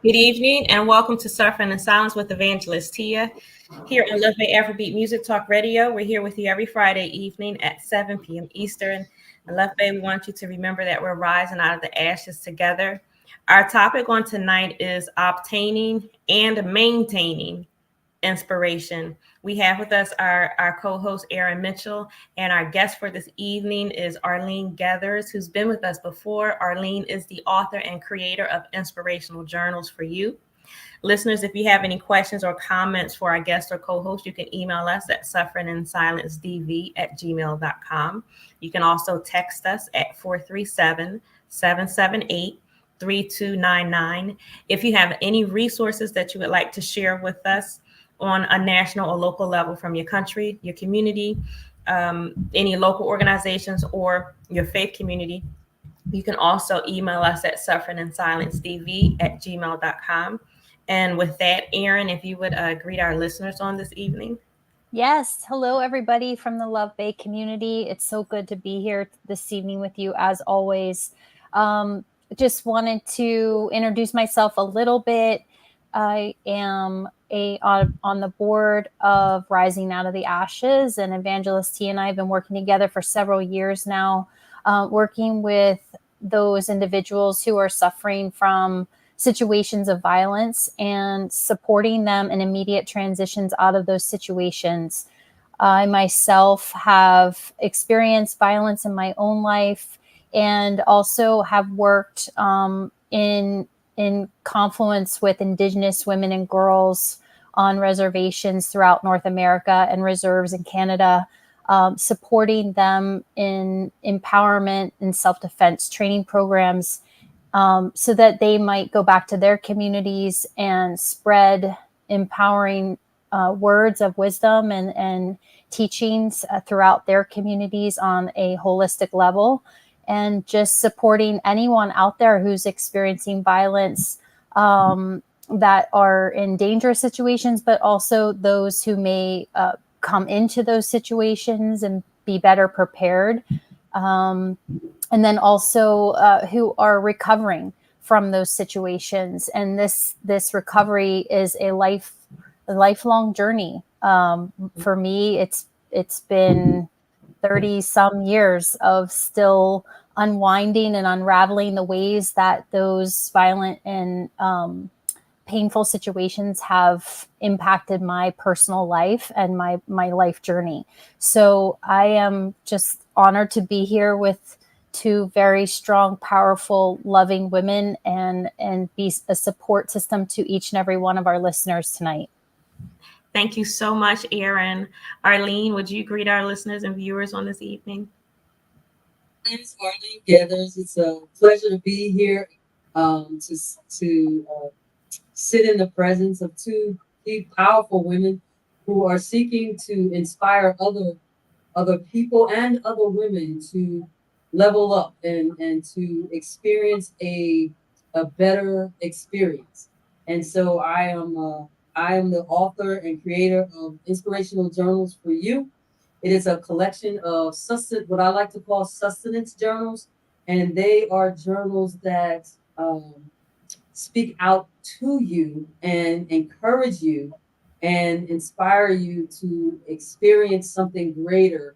Good evening and welcome to Suffering in Silence with Evangelist Tia here on Love Bay Afrobeat Music Talk Radio. We're here with you every Friday evening at 7 p.m. Eastern. And Love Bay, we want you to remember that we're rising out of the ashes together. Our topic on tonight is obtaining and maintaining inspiration. We have with us our co-host Erin Mitchell, and our guest for this evening is Arleen Geathers, who's been with us before. Arleen is the author and creator of Inspirational Journals for You. Listeners, if you have any questions or comments for our guest or co-host, you can email us at sufferinginsilencedv@gmail.com. You can also text us at 437-778-3299. If you have any resources that you would like to share with us on a national or local level from your country, your community, any local organizations, or your faith community, you can also email us at sufferinginsilencedv@gmail.com. And with that, Erin, if you would greet our listeners on this evening. Yes. Hello, everybody from the Love Bay community. It's so good to be here this evening with you, as always. Just wanted to introduce myself a little bit. I am on the board of Rising Out of the Ashes, and Evangelist T and I have been working together for several years now, working with those individuals who are suffering from situations of violence and supporting them in immediate transitions out of those situations. I myself have experienced violence in my own life and also have worked in confluence with Indigenous women and girls on reservations throughout North America and reserves in Canada, supporting them in empowerment and self-defense training programs, so that they might go back to their communities and spread empowering words of wisdom and teachings throughout their communities on a holistic level, and just supporting anyone out there who's experiencing violence, that are in dangerous situations, but also those who may come into those situations and be better prepared. And then also who are recovering from those situations. And this recovery is a lifelong journey. For me, it's been 30 some years of still unwinding and unraveling the ways that those violent and painful situations have impacted my personal life and my life journey. So I am just honored to be here with two very strong, powerful, loving women and be a support system to each and every one of our listeners tonight. Thank you so much, Erin. Arleen, would you greet our listeners and viewers on this evening? My name is Arleen Geathers. It's a pleasure to be here, to sit in the presence of two powerful women who are seeking to inspire other people and other women to level up and to experience a better experience. And so I am the author and creator of Inspirational Journals for You. It is a collection of what I like to call sustenance journals, and they are journals that speak out to you and encourage you and inspire you to experience something greater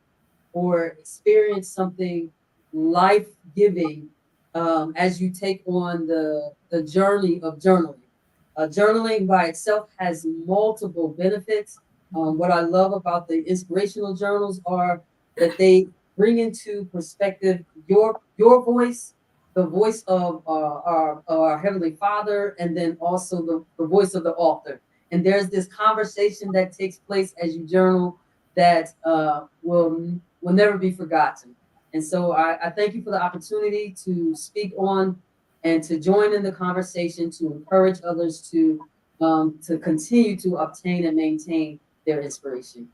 or experience something life giving, as you take on the journey of journaling. Journaling by itself has multiple benefits. What I love about the inspirational journals are that they bring into perspective your voice, the voice of our Heavenly Father, and then also the voice of the author. And there's this conversation that takes place as you journal that will never be forgotten. And so I thank you for the opportunity to speak on and to join in the conversation, to encourage others to continue to obtain and maintain their inspiration.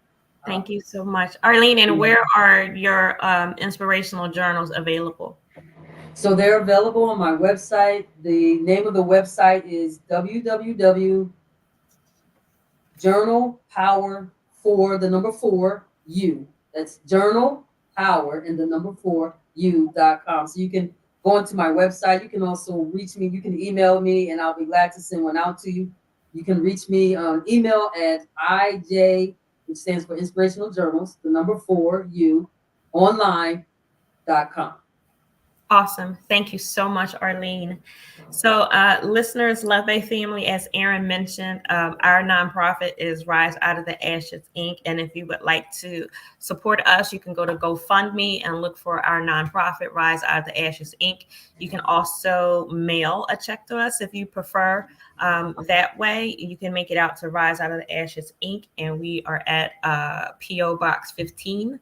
Thank you so much. Arleen, and where are your inspirational journals available? So they're available on my website. The name of the website is www.journalpower for the number 4u. That's journal power and the number 4u.com. So you can going to my website. You can also reach me. You can email me, and I'll be glad to send one out to you. You can reach me on email at IJ, which stands for Inspirational Journals, the number 4U, online.com. Awesome. Thank you so much, Arleen. So, listeners, Love Bay family, as Erin mentioned, our nonprofit is Rise Out of the Ashes, Inc. And if you would like to support us, you can go to GoFundMe and look for our nonprofit, Rise Out of the Ashes, Inc. You can also mail a check to us if you prefer. That way, you can make it out to Rise Out of the Ashes, Inc. And we are at P.O. Box 15.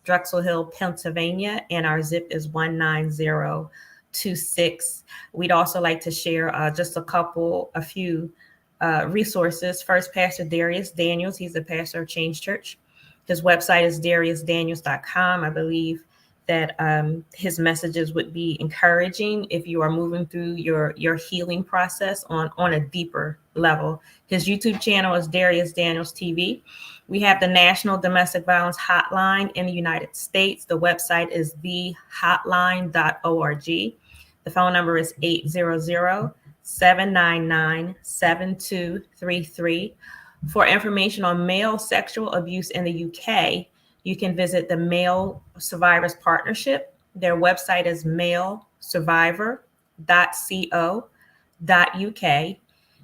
Drexel Hill, Pennsylvania, and our zip is 19026. We'd also like to share just a few resources. First, Pastor Darius Daniels. He's the pastor of Change Church. His website is dariusdaniels.com. I believe that his messages would be encouraging if you are moving through your healing process on a deeper level. His YouTube channel is Darius Daniels TV. We have the National Domestic Violence Hotline in the United States. The website is thehotline.org. The phone number is 800-799-7233. For information on male sexual abuse in the UK, you can visit the Male Survivors Partnership. Their website is malesurvivor.co.uk.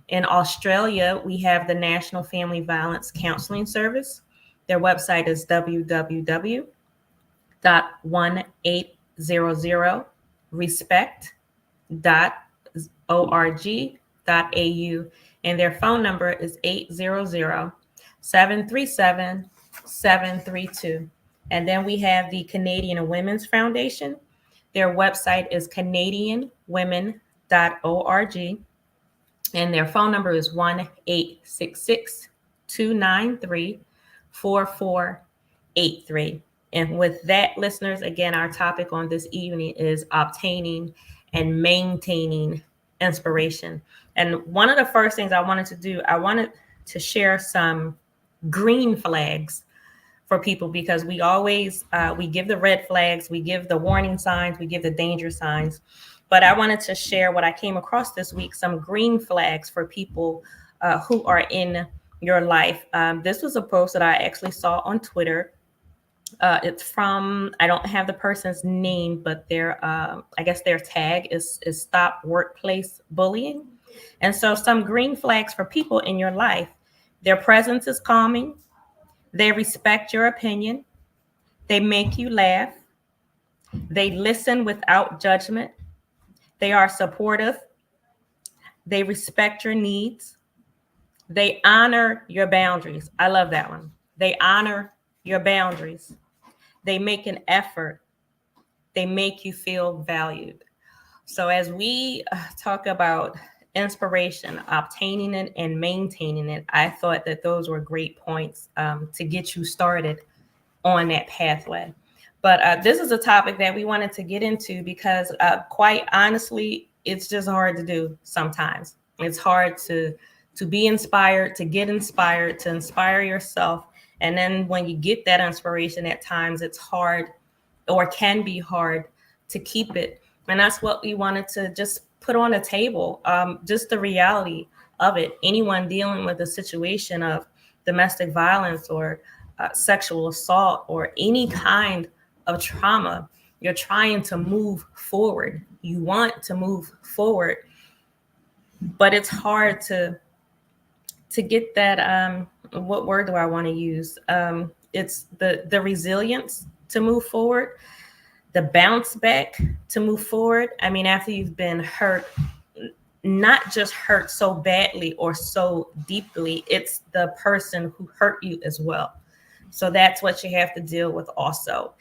In Australia, we have the National Family Violence Counseling Service. Their website is www.1800respect.org.au. And their phone number is 800-737-732. And then we have the Canadian Women's Foundation. Their website is canadianwomen.org. And their phone number is 1-866-293-4483. And with that, listeners, again, our topic on this evening is obtaining and maintaining inspiration. And one of the first things I wanted to do, I wanted to share some green flags for people, because we always, we give the red flags, we give the warning signs, we give the danger signs. But I wanted to share what I came across this week, some green flags for people who are in your life. This was a post that I actually saw on Twitter. It's from, I don't have the person's name, but their, I guess their tag is Stop Workplace Bullying. And so some green flags for people in your life: their presence is calming. They respect your opinion. They make you laugh. They listen without judgment. They are supportive. They respect your needs. They honor your boundaries. I love that one. They honor your boundaries. They make an effort. They make you feel valued. So as we talk about inspiration, obtaining it and maintaining it, I thought that those were great points to get you started on that pathway. But this is a topic that we wanted to get into because quite honestly, it's just hard to do sometimes. It's hard to be inspired, to get inspired, to inspire yourself. And then when you get that inspiration, at times it's hard, or can be hard, to keep it. And that's what we wanted to just put on the table, just the reality of it. Anyone dealing with a situation of domestic violence or sexual assault or any kind of trauma, you're trying to move forward. You want to move forward, but it's hard to get that, what word do I want to use? It's the resilience to move forward, the bounce back to move forward. I mean, after you've been hurt, not just hurt so badly or so deeply, it's the person who hurt you as well. So that's what you have to deal with also.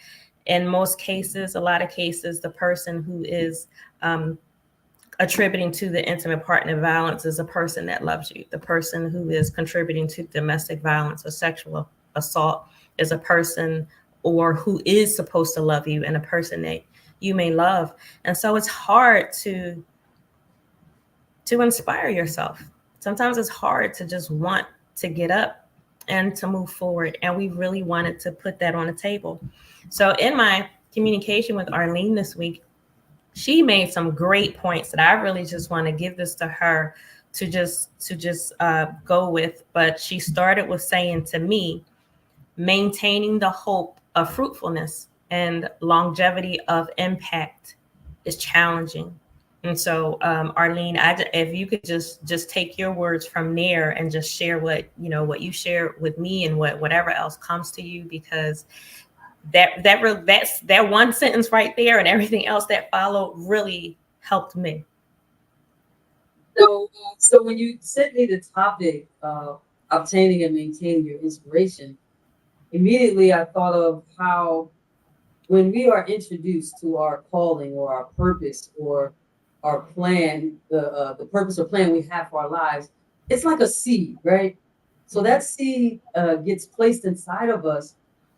In most cases, a lot of cases, the person who is attributing to the intimate partner violence is a person that loves you. The person who is contributing to domestic violence or sexual assault is a person or who is supposed to love you and a person that you may love. And so it's hard to inspire yourself. Sometimes it's hard to just want to get up and to move forward. And we really wanted to put that on the table. So in my communication with Arleen this week, she made some great points that I really just want to give this to her to just go with. But she started with saying to me, maintaining the hope of fruitfulness and longevity of impact is challenging. And so, Arleen, if you could just take your words from there and just share what you share with me and whatever else comes to you, because that one sentence right there and everything else that followed really helped me. So when you sent me the topic of obtaining and maintaining your inspiration, immediately I thought of how when we are introduced to our calling or our purpose or our plan, the purpose or plan we have for our lives, it's like a seed, right? So that seed gets placed inside of us,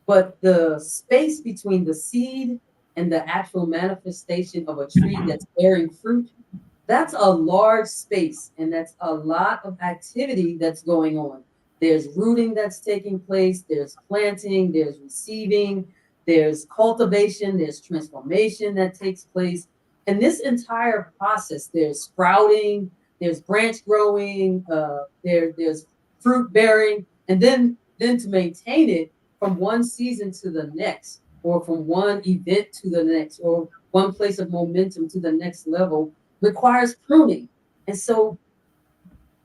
but the space between the seed and the actual manifestation of a tree that's bearing fruit, that's a large space, and that's a lot of activity that's going on. There's rooting that's taking place, there's planting, there's receiving, there's cultivation, there's transformation that takes place. And this entire process, there's sprouting, there's branch growing, there's fruit bearing, and then to maintain it from one season to the next, or from one event to the next, or one place of momentum to the next level requires pruning. And so,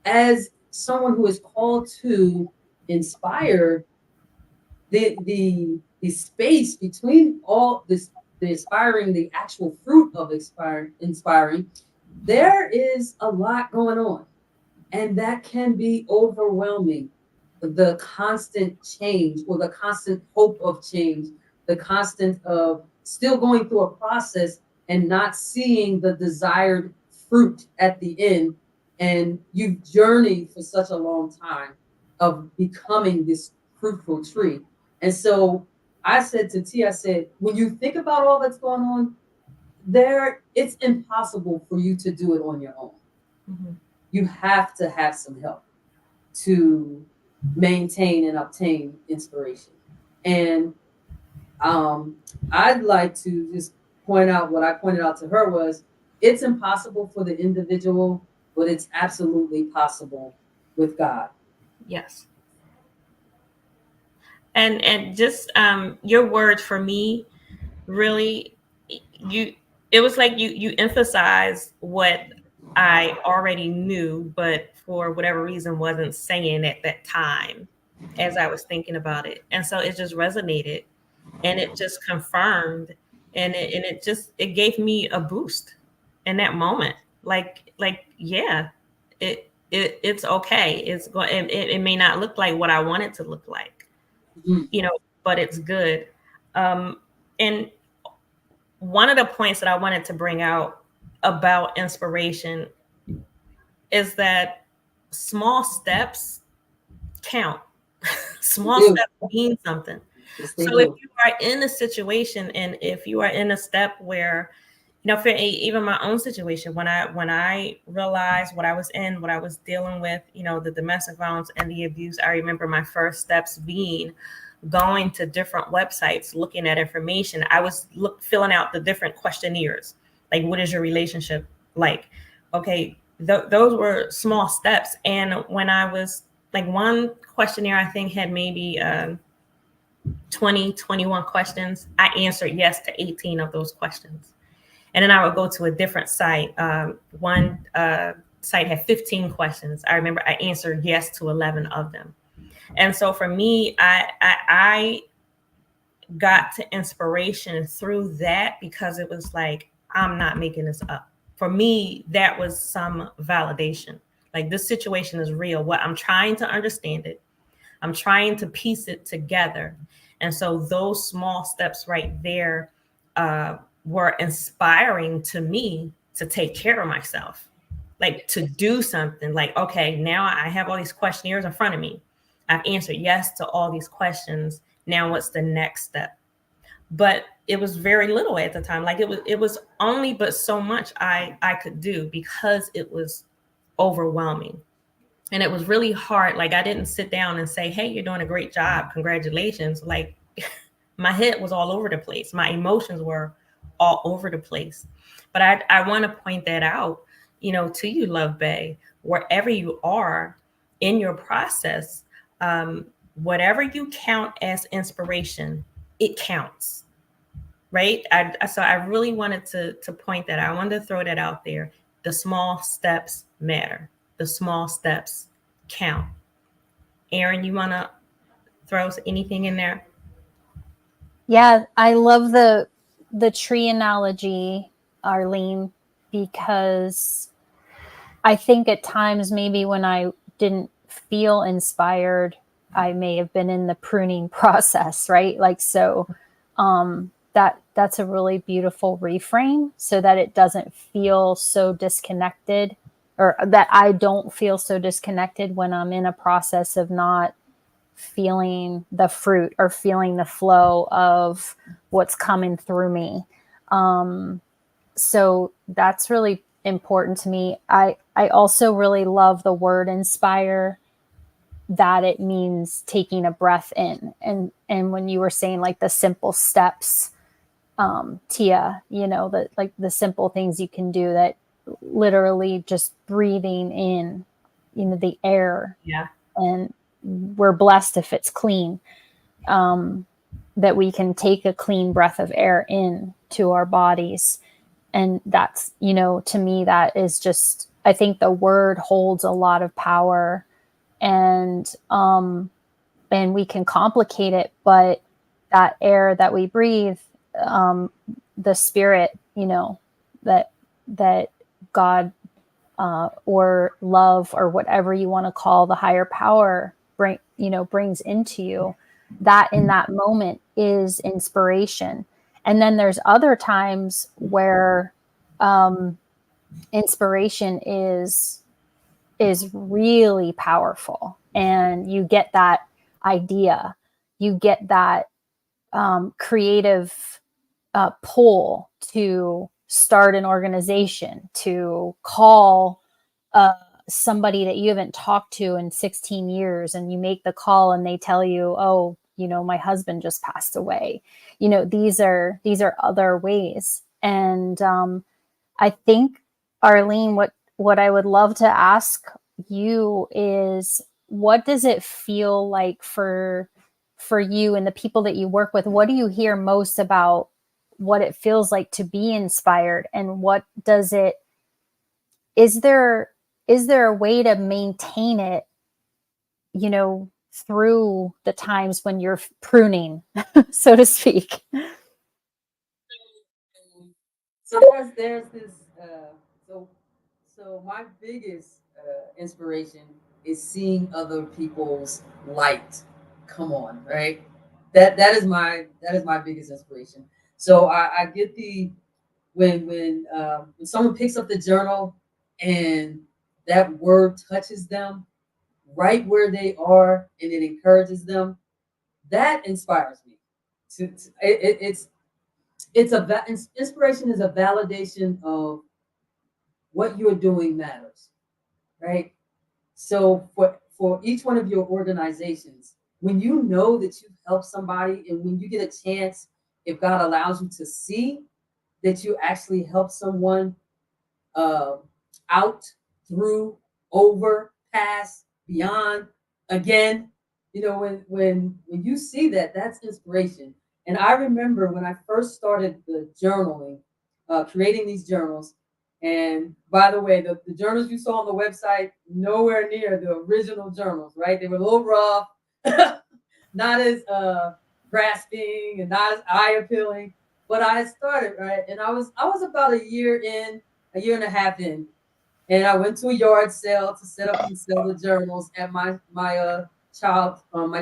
as someone who is called to inspire, the space between all this, the inspiring, the actual fruit of inspiring, there is a lot going on, and that can be overwhelming. The constant change, or the constant hope of change, the constant of still going through a process and not seeing the desired fruit at the end. And you've journeyed for such a long time of becoming this fruitful tree. And so I said to T, I said, when you think about all that's going on, it's impossible for you to do it on your own. Mm-hmm. You have to have some help to maintain and obtain inspiration. And I'd like to just point out what I pointed out to her was, it's impossible for the individual, but it's absolutely possible with God. Yes. And just your words for me, really, it was like you emphasized what I already knew, but for whatever reason wasn't saying at that time as I was thinking about it. And so it just resonated, and it just confirmed, and it gave me a boost in that moment. Like yeah, it's okay. It's going. It may not look like what I want it to look like, but it's good. And one of the points that I wanted to bring out about inspiration is that small steps count. Small steps mean something. So if you are in a situation, and if you are in a step where, for even my own situation, when I realized what I was in, what I was dealing with, the domestic violence and the abuse, I remember my first steps being going to different websites, looking at information. I was filling out the different questionnaires, like, what is your relationship like? Okay, those were small steps. And when I was like, one questionnaire, I think had maybe 21 questions. I answered yes to 18 of those questions. And then I would go to a different site. One site had 15 questions. I remember I answered yes to 11 of them. And so for me, I got to inspiration through that, because it was like, I'm not making this up. For me, that was some validation. Like, this situation is real. What I'm trying to understand it. I'm trying to piece it together. And so those small steps right there were inspiring to me to take care of myself, like to do something. Like, okay, now I have all these questionnaires in front of me. I've answered yes to all these questions. Now what's the next step? But it was very little at the time. Like, it was only but so much I could do, because it was overwhelming. And it was really hard. Like, I didn't sit down and say, hey, you're doing a great job. Congratulations. Like, my head was all over the place. My emotions were all over the place. But I want to point that out, to you, Love Bay, wherever you are in your process, whatever you count as inspiration, it counts, right? So I really wanted to point that out. I wanted to throw that out there. The small steps matter. The small steps count. Erin, you want to throw anything in there? Yeah, I love the tree analogy, Arleen, because I think at times maybe when I didn't feel inspired, I may have been in the pruning process, right? Like, so that's a really beautiful reframe, so that it doesn't feel so disconnected, or that I don't feel so disconnected when I'm in a process of not feeling the fruit or feeling the flow of what's coming through me. So that's really important to me. I also really love the word inspire, that it means taking a breath in. And when you were saying like the simple steps, Tia, that like the simple things you can do, that literally just breathing in, the air. Yeah. And we're blessed if it's clean, that we can take a clean breath of air in to our bodies. And that's, to me, that is just, I think the word holds a lot of power, and we can complicate it, but that air that we breathe, the spirit, that God, or love, or whatever you want to call the higher power, brings into you, that in that moment is inspiration. And then there's other times where inspiration is really powerful, and you get that idea, you get that creative pull to start an organization, to call somebody that you haven't talked to in 16 years, and you make the call and they tell you, oh, my husband just passed away. These are other ways. And I think, Arleen, what I would love to ask you is, what does it feel like for you and the people that you work with? What do you hear most about what it feels like to be inspired, and what does it, is there a way to maintain it, through the times when you're pruning, so to speak? So there's this so my biggest inspiration is seeing other people's light come on, right? That is my biggest inspiration. So I get the when someone picks up the journal and that word touches them right where they are and it encourages them, that inspires me. Inspiration is a validation of what you're doing matters, right? So for each one of your organizations, when you know that you've helped somebody, and when you get a chance, if God allows you to see that you actually help someone uh, out, through, over, past, beyond, again, when you see that, that's inspiration. And I remember when I first started the journaling, creating these journals. And by the way, the journals you saw on the website, nowhere near the original journals, right? They were a little rough, not as grasping and not as eye appealing. But I started, right, and I was about a year and a half in, and I went to a yard sale to set up and sell the journals at my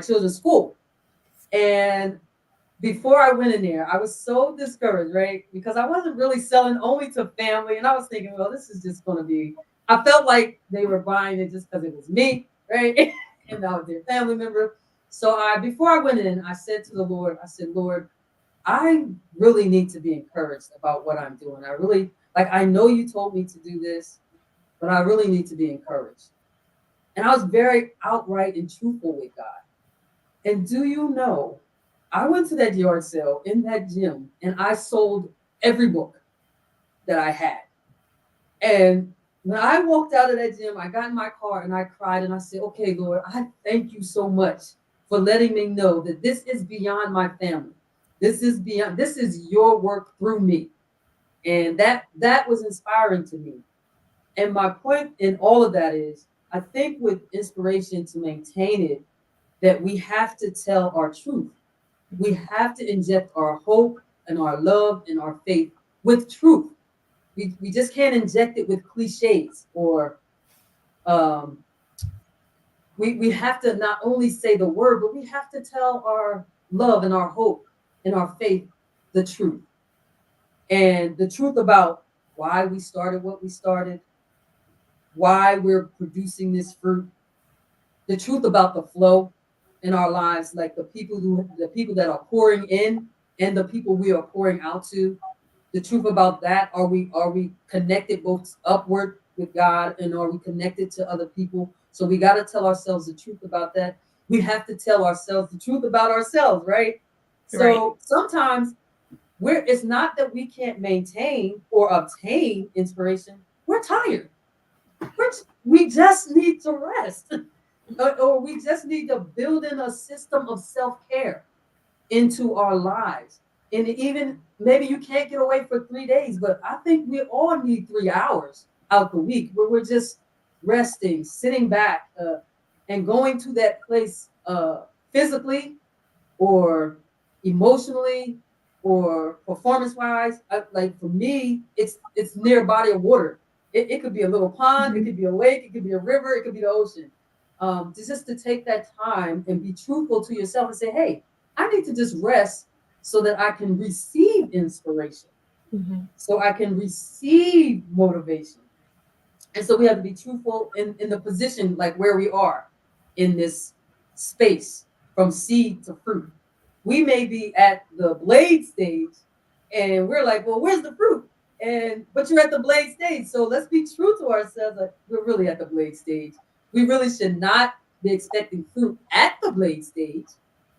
children's school. And before I went in there, I was so discouraged, right? Because I wasn't really selling only to family. And I was thinking, well, this is just going to be, I felt like they were buying it just because it was me, right? And I was their family member. So before I went in, I said to the Lord, I said, Lord, I really need to be encouraged about what I'm doing. I know you told me to do this, but I really need to be encouraged. And I was very outright and truthful with God. And do you know, I went to that yard sale in that gym and I sold every book that I had. And when I walked out of that gym, I got in my car and I cried and I said, okay, Lord, I thank you so much for letting me know that this is beyond my family. This is your work through me. And that was inspiring to me. And my point in all of that is, I think with inspiration to maintain it, that we have to tell our truth. We have to inject our hope and our love and our faith with truth. We just can't inject it with cliches or we have to not only say the word, but we have to tell our love and our hope and our faith the truth. And the truth about why we started what we started, why we're producing this fruit, the truth about the flow in our lives, like the people that are pouring in and the people we are pouring out to. The truth about that, are we connected both upward with God, and are we connected to other people? So we got to tell ourselves the truth about that. We have to tell ourselves the truth about ourselves, right? So sometimes it's not that we can't maintain or obtain inspiration. We're tired. We just need to rest. Or we just need to build in a system of self-care into our lives. And even maybe you can't get away for 3 days, but I think we all need 3 hours out the week where we're just resting, sitting back, and going to that place physically or emotionally or performance-wise. Like for me, it's near a body of water. It could be a little pond, it could be a lake, it could be a river, it could be the ocean. Just to take that time and be truthful to yourself and say, hey, I need to just rest so that I can receive inspiration, so I can receive motivation. And so we have to be truthful in the position, like where we are in this space from seed to fruit. We may be at the blade stage and we're like, well, where's the fruit? But you're at the blade stage. So let's be true to ourselves. Like, we're really at the blade stage. We really should not be expecting fruit at the blade stage.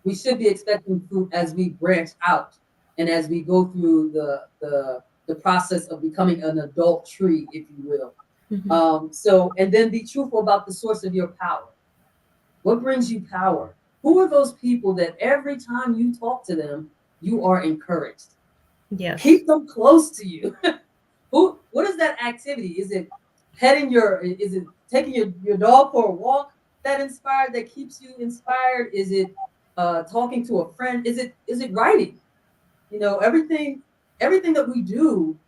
We should be expecting fruit as we branch out and as we go through the process of becoming an adult tree, if you will. And then be truthful about the source of your power. What brings you power? Who are those people that every time you talk to them, you are encouraged? Yes. Keep them close to you. What is that activity? Is it taking your dog for a walk that keeps you inspired? Is it talking to a friend? Is it writing? Everything that we do,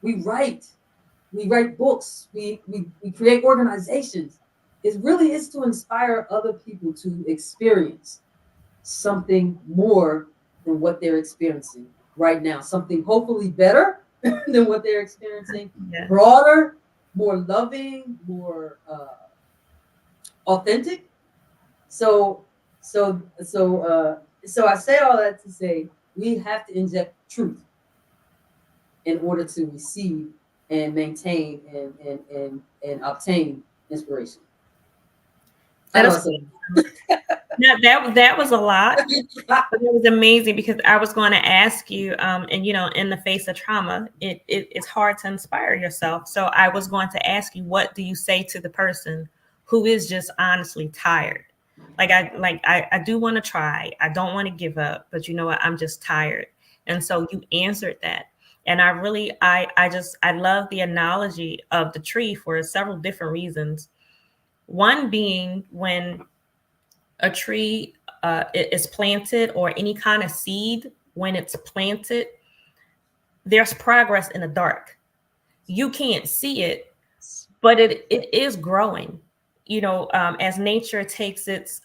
we write. We write books. We create organizations. It really is to inspire other people to experience something more than what they're experiencing right now. Something hopefully better than what they're experiencing. Yeah. Broader, more loving, more authentic. So I say all that to say we have to inject truth in order to receive and maintain and obtain inspiration. That was a lot, but it was amazing because I was going to ask you, and in the face of trauma, it's hard to inspire yourself. So I was going to ask you, what do you say to the person who is just honestly tired? I do want to try. I don't want to give up, but you know what? I'm just tired. And so you answered that. And I love the analogy of the tree for several different reasons. One being when a tree is planted, or any kind of seed, when it's planted, there's progress in the dark. You can't see it, but it is growing. As nature takes its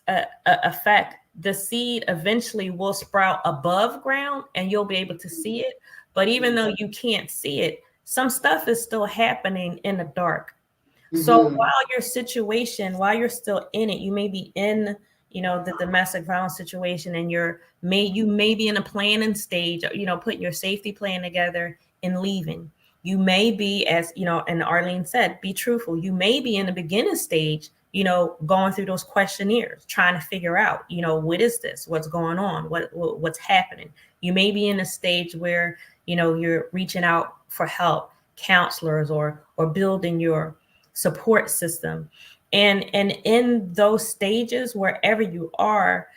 effect, the seed eventually will sprout above ground and you'll be able to see it. But even though you can't see it, some stuff is still happening in the dark. So while while you're still in it, you may be in, the domestic violence situation, and you may be in a planning stage, putting your safety plan together and leaving. You may be, as and Arleen said, be truthful. You may be in the beginning stage, going through those questionnaires, trying to figure out, what is this? What's going on? What's happening? You may be in a stage where, you're reaching out for help, counselors, or building your support system. And in those stages, wherever you are,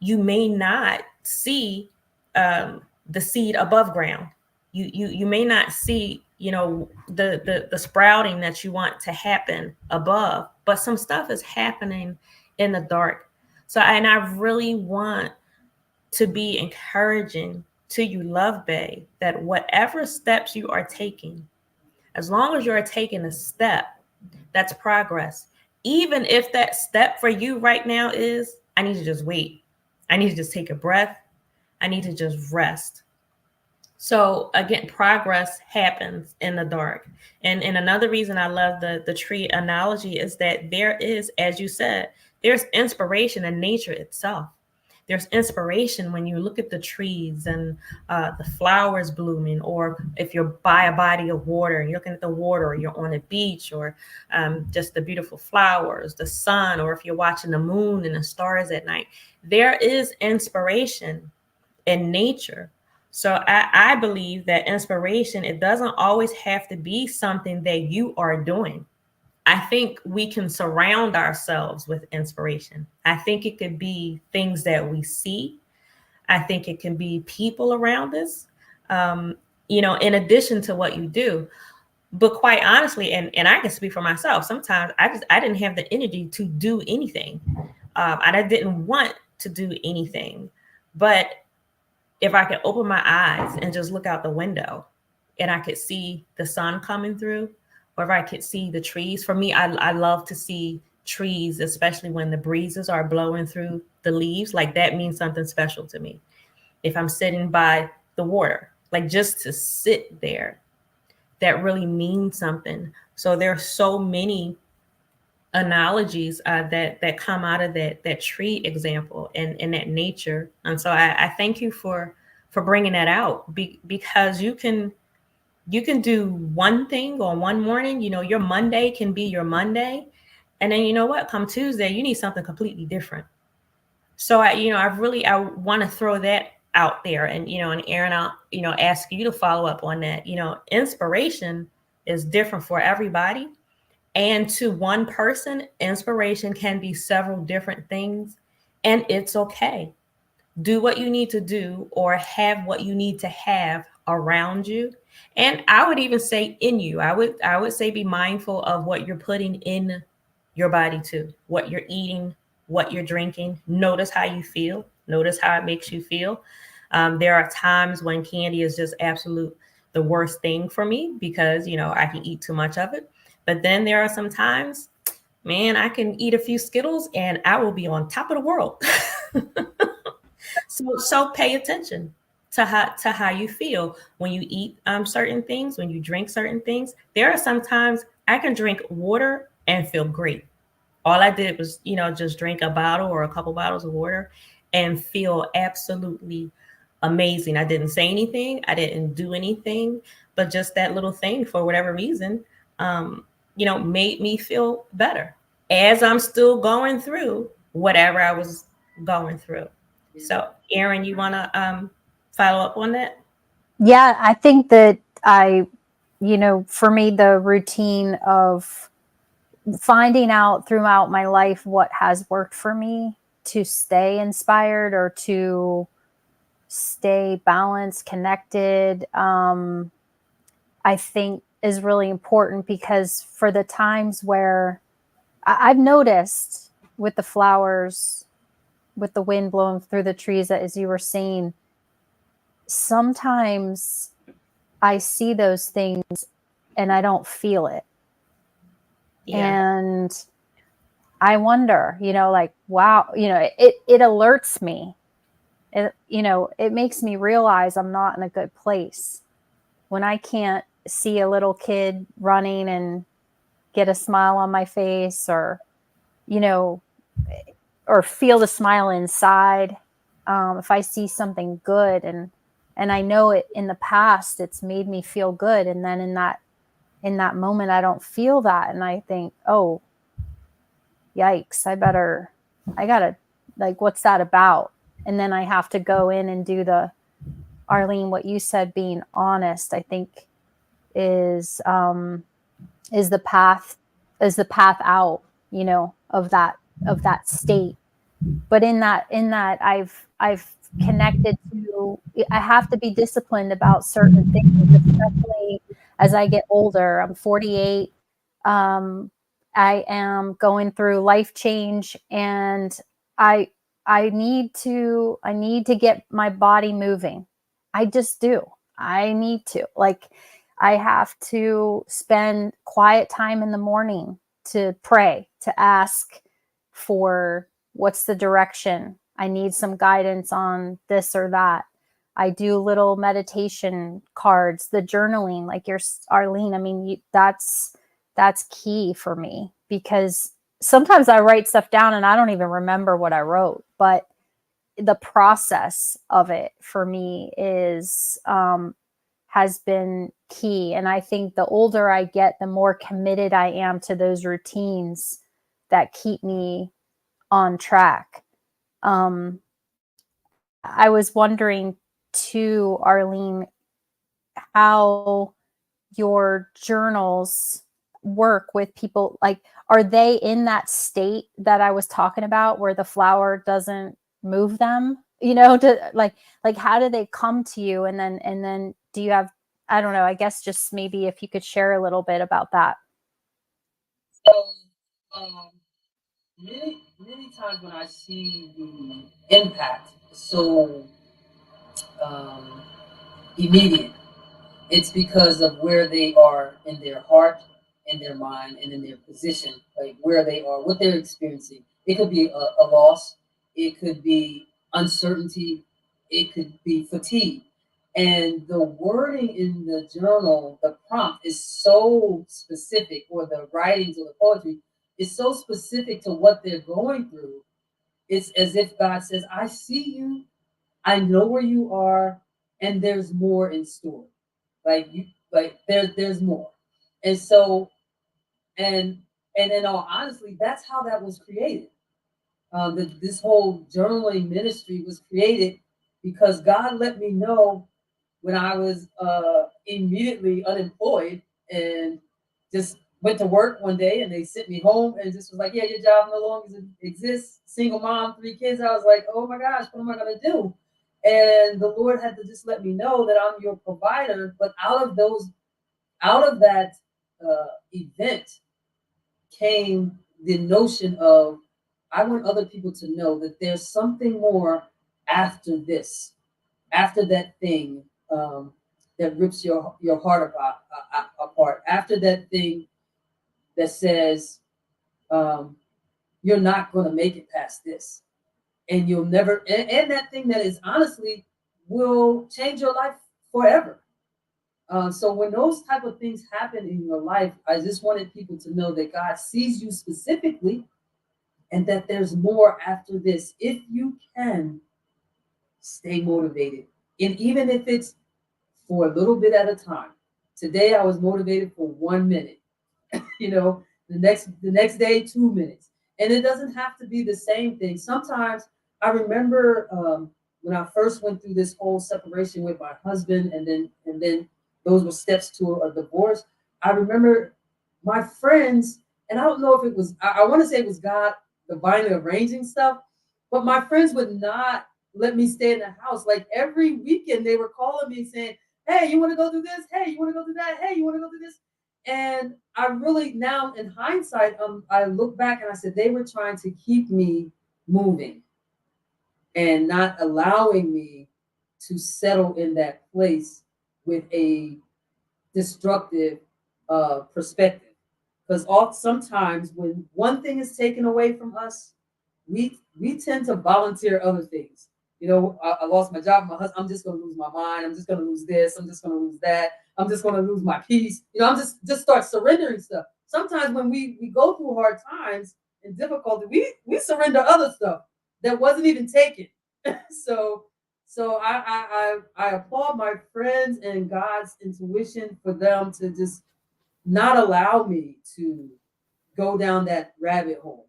you may not see the seed above ground. You may not see, the sprouting that you want to happen above, but some stuff is happening in the dark. So, and I really want to be encouraging to you, Love Bay, that whatever steps you are taking, as long as you're taking a step, that's progress. Even if that step for you right now is, I need to just wait. I need to just take a breath. I need to just rest. So again, progress happens in the dark. And another reason I love the tree analogy is that there is, as you said, there's inspiration in nature itself. There's inspiration when you look at the trees and the flowers blooming, or if you're by a body of water and you're looking at the water, or you're on a beach, or just the beautiful flowers, the sun, or if you're watching the moon and the stars at night. There is inspiration in nature. So I believe that inspiration, it doesn't always have to be something that you are doing. I think we can surround ourselves with inspiration. I think it could be things that we see. I think it can be people around us, in addition to what you do. But quite honestly, and I can speak for myself, sometimes I didn't have the energy to do anything. And I didn't want to do anything. But if I could open my eyes and just look out the window and I could see the sun coming through, or if I could see the trees. For me, I love to see trees, especially when the breezes are blowing through the leaves. Like, that means something special to me. If I'm sitting by the water, like, just to sit there, that really means something. So there are so many analogies that come out of that tree example and that nature. And so I thank you for bringing that out, because you can do one thing on one morning. Your Monday can be your Monday, and then come Tuesday, you need something completely different. So I want to throw that out there, and and Erin, I'll ask you to follow up on that. Inspiration is different for everybody. And to one person, inspiration can be several different things, and it's okay. Do what you need to do, or have what you need to have around you. And I would even say in you. I would say be mindful of what you're putting in your body too, what you're eating, what you're drinking. Notice how you feel. Notice how it makes you feel. There are times when candy is just absolute the worst thing for me, because I can eat too much of it. But then there are some times, man, I can eat a few Skittles and I will be on top of the world. So pay attention to how you feel when you eat certain things, when you drink certain things. There are sometimes I can drink water and feel great. All I did was, just drink a bottle or a couple bottles of water and feel absolutely amazing. I didn't say anything. I didn't do anything, but just that little thing, for whatever reason, made me feel better as I'm still going through whatever I was going through. So, Erin, you want to follow up on that? Yeah, I think that for me, the routine of finding out throughout my life what has worked for me to stay inspired or to stay balanced, connected, I think is really important, because for the times where I've noticed with the flowers, with the wind blowing through the trees, as you were saying, sometimes I see those things and I don't feel it. Yeah. And I wonder, like, wow, it alerts me. It makes me realize I'm not in a good place when I can't see a little kid running and get a smile on my face, or feel the smile inside. If I see something good and I know it in the past, it's made me feel good. And then in that moment, I don't feel that. And I think, oh, yikes, I gotta, like, what's that about? And then I have to go in and do the, Arleen, what you said, being honest, I think is the path out, of that state. But in that I've connected to, I have to be disciplined about certain things, especially as I get older. I'm 48. I am going through life change, and I need to get my body moving. I just do. I need to, I have to spend quiet time in the morning to pray, to ask for what's the direction. I need some guidance on this or that. I do little meditation cards, the journaling, like your Arleen. I mean, that's key for me, because sometimes I write stuff down and I don't even remember what I wrote, but the process of it for me is has been key. And I think the older I get, the more committed I am to those routines that keep me on track. I was wondering too, Arleen, how your journals work with people. Like, are they in that state that I was talking about where the flower doesn't move them, to like how do they come to you? And then do you have, I don't know, I guess just maybe if you could share a little bit about that. So, many times when I see the impact so immediate, it's because of where they are in their heart, in their mind, and in their position, like where they are, what they're experiencing. It could be a loss, it could be uncertainty, it could be fatigue. And the wording in the journal, the prompt is so specific, or the writings or the poetry is so specific to what they're going through. It's as if God says, I see you, I know where you are, and there's more in store. There's more. And so, and in all honesty, that's how that was created. This whole journaling ministry was created because God let me know when I was immediately unemployed, and just went to work one day, and they sent me home and just was like, yeah, your job no longer exists. Single mom, 3 kids. I was like, oh my gosh, what am I going to do? And the Lord had to just let me know that I'm your provider. But out of that event came the notion of, I want other people to know that there's something more after this, after that thing that rips your heart apart, after that thing that says you're not going to make it past this, and you'll never, and that thing that is honestly will change your life forever. So when those type of things happen in your life, I just wanted people to know that God sees you specifically, and that there's more after this. If you can stay motivated, and even if it's for a little bit at a time. Today I was motivated for 1 minute. The next day 2 minutes, and it doesn't have to be the same thing. Sometimes I remember when I first went through this whole separation with my husband, and then those were steps to a divorce. I remember my friends, and I don't know if it was, I want to say it was God divinely arranging stuff, but my friends would not let me stay in the house. Like every weekend they were calling me saying, hey, you want to go do this? Hey, you want to go do that? Hey, you want to go do this? And I really, now in hindsight, I look back and I said, they were trying to keep me moving and not allowing me to settle in that place with a destructive perspective. Because sometimes when one thing is taken away from us, we tend to volunteer other things. I lost my job, my husband. I'm just going to lose my mind. I'm just going to lose this. I'm just going to lose that. I'm just going to lose my peace. I'm just start surrendering stuff. Sometimes when we go through hard times and difficulty, we surrender other stuff that wasn't even taken. So I applaud my friends and God's intuition for them to just not allow me to go down that rabbit hole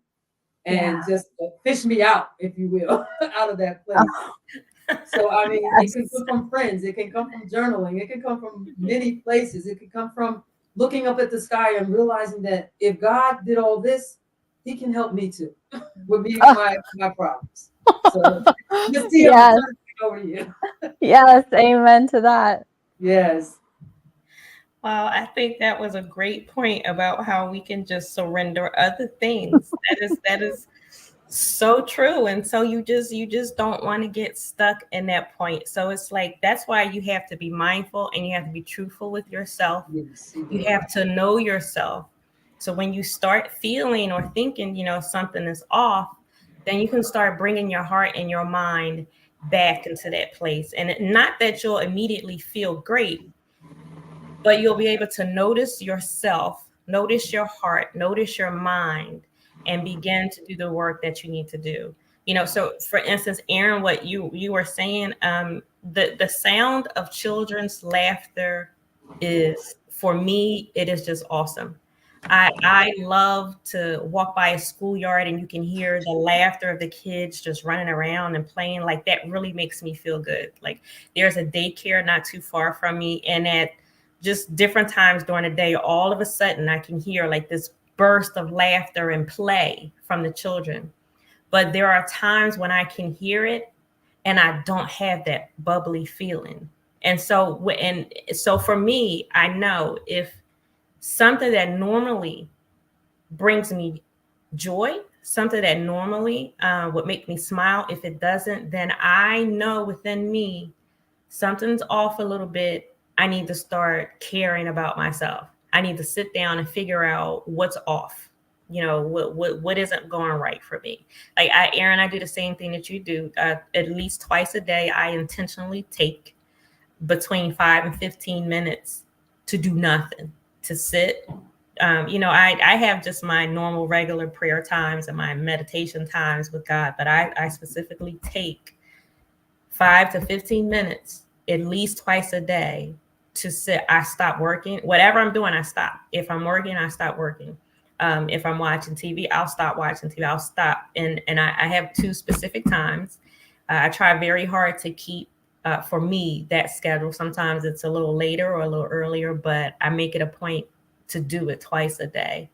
and just fish me out, if you will, out of that place. So, I mean, it Yes. can come from friends, it can come from journaling, it can come from many places, it can come from looking up at the sky and realizing that if God did all this, he can help me too with me my problems. So, Miss T, I'm gonna Yes. turn it over to you. Yes. Amen to that. Yes. Well, I think that was a great point about how we can just surrender other things. That is so true. And so you just don't want to get stuck in that point. So it's like that's why you have to be mindful and you have to be truthful with yourself. Yes. You have to know yourself. So when you start feeling or thinking, something is off, then you can start bringing your heart and your mind back into that place. And not that you'll immediately feel great, but you'll be able to notice yourself, notice your heart, notice your mind, and begin to do the work that you need to do. So for instance, Erin, what you were saying, the sound of children's laughter is, for me, it is just awesome. I love to walk by a schoolyard and you can hear the laughter of the kids just running around and playing. Like that really makes me feel good. Like there's a daycare not too far from me, and at just different times during the day, all of a sudden I can hear like this burst of laughter and play from the children. But there are times when I can hear it and I don't have that bubbly feeling. And so for me, I know if something that normally brings me joy, something that normally would make me smile, if it doesn't, then I know within me something's off a little bit. I need to start caring about myself. I need to sit down and figure out what's off. What isn't going right for me. Like Erin, I do the same thing that you do. At least twice a day, I intentionally take between 5 and 15 minutes to do nothing, to sit. I have just my normal regular prayer times and my meditation times with God, but I specifically take 5 to 15 minutes at least twice a day to sit. I stop working. Whatever I'm doing, I stop. If I'm working, I stop working. If I'm watching TV, I'll stop watching TV. I'll stop. And I have two specific times. I try very hard to keep, for me, that schedule. Sometimes it's a little later or a little earlier, but I make it a point to do it twice a day.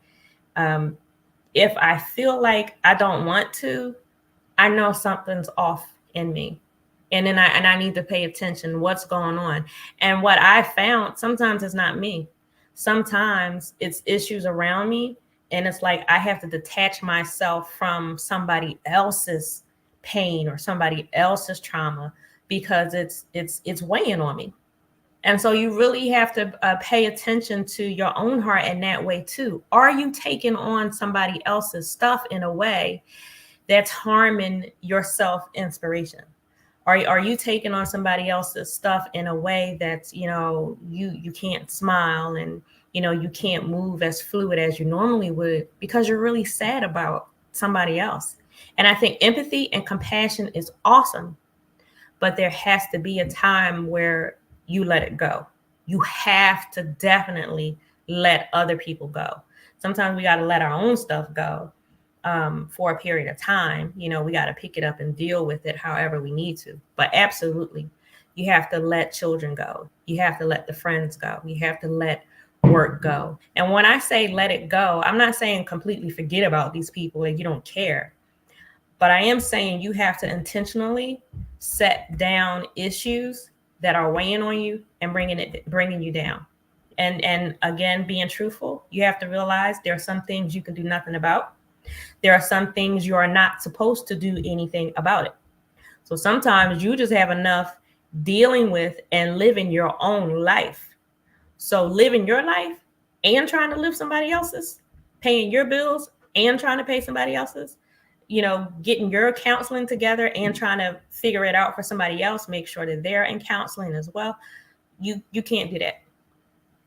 If I feel like I don't want to, I know something's off in me. And then I need to pay attention what's going on. And what I found, sometimes it's not me. Sometimes it's issues around me. And it's like I have to detach myself from somebody else's pain or somebody else's trauma because it's weighing on me. And so you really have to pay attention to your own heart in that way too. Are you taking on somebody else's stuff in a way that's harming your self-inspiration? Are you taking on somebody else's stuff in a way that's, you can't smile and, you can't move as fluid as you normally would because you're really sad about somebody else? And I think empathy and compassion is awesome, but there has to be a time where you let it go. You have to definitely let other people go. Sometimes we got to let our own stuff go for a period of time. We got to pick it up and deal with it however we need to. But absolutely, you have to let children go. You have to let the friends go. You have to let work go. And when I say let it go, I'm not saying completely forget about these people and you don't care. But I am saying you have to intentionally set down issues that are weighing on you and bringing you down. And again, being truthful, you have to realize there are some things you can do nothing about. There are some things you are not supposed to do anything about it. So sometimes you just have enough dealing with and living your own life. So living your life and trying to live somebody else's, paying your bills and trying to pay somebody else's, getting your counseling together and trying to figure it out for somebody else, make sure that they're in counseling as well. You can't do that.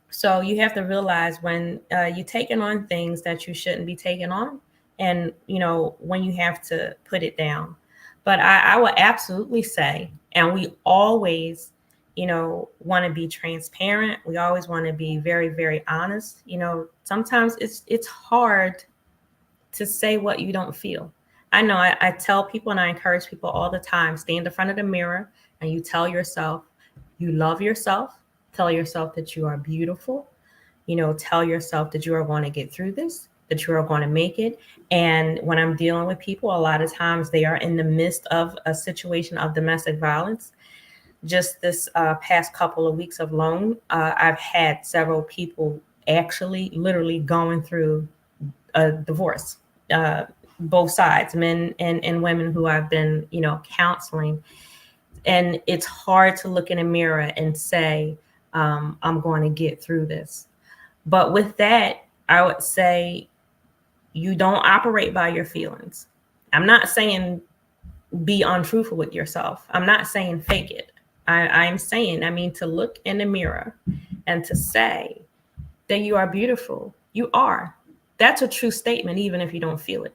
So you have to realize when you're taking on things that you shouldn't be taking on, and when you have to put it down. But I will absolutely say, and we always want to be transparent. We always want to be very, very honest. Sometimes it's hard to say what you don't feel. I know I tell people and I encourage people all the time, stand in front of the mirror, and you tell yourself you love yourself, tell yourself that you are beautiful, tell yourself that you are going to get through this, that you are going to make it. And when I'm dealing with people, a lot of times they are in the midst of a situation of domestic violence. Just this past couple of weeks alone, I've had several people actually literally going through a divorce, both sides, men and women who I've been, counseling. And it's hard to look in a mirror and say, I'm going to get through this. But with that, I would say you don't operate by your feelings. I'm not saying be untruthful with yourself. I'm not saying fake it. I'm saying, to look in the mirror and to say that you are beautiful. You are. That's a true statement, even if you don't feel it.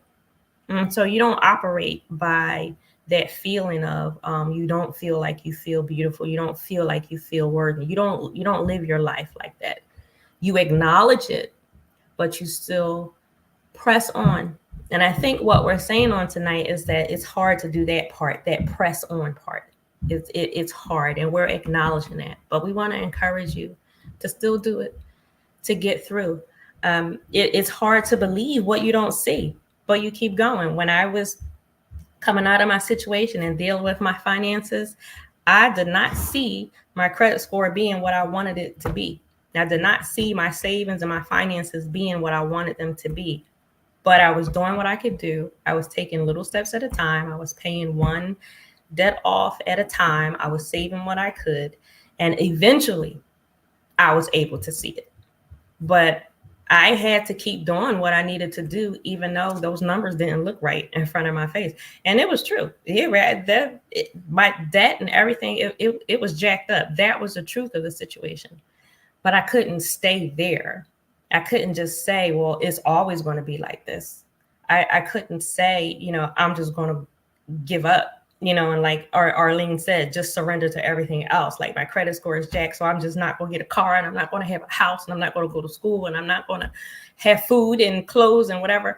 And so you don't operate by that feeling of you don't feel like you feel beautiful. You don't feel like you feel worthy. You don't live your life like that. You acknowledge it, but you still press on. And I think what we're saying on tonight is that it's hard to do that part, that press on part. It's hard, and we're acknowledging that. But we want to encourage you to still do it, to get through. It's hard to believe what you don't see, but you keep going. When I was coming out of my situation and dealing with my finances, I did not see my credit score being what I wanted it to be. I did not see my savings and my finances being what I wanted them to be. But I was doing what I could do. I was taking little steps at a time. I was paying one debt off at a time. I was saving what I could. And eventually I was able to see it. But I had to keep doing what I needed to do, even though those numbers didn't look right in front of my face. And it was true. My debt and everything, it was jacked up. That was the truth of the situation. But I couldn't stay there. I couldn't just say, well, it's always going to be like this. I couldn't say, I'm just going to give up, and like Arleen said, just surrender to everything else. Like my credit score is jacked, so I'm just not going to get a car, and I'm not going to have a house, and I'm not going to go to school, and I'm not going to have food and clothes and whatever.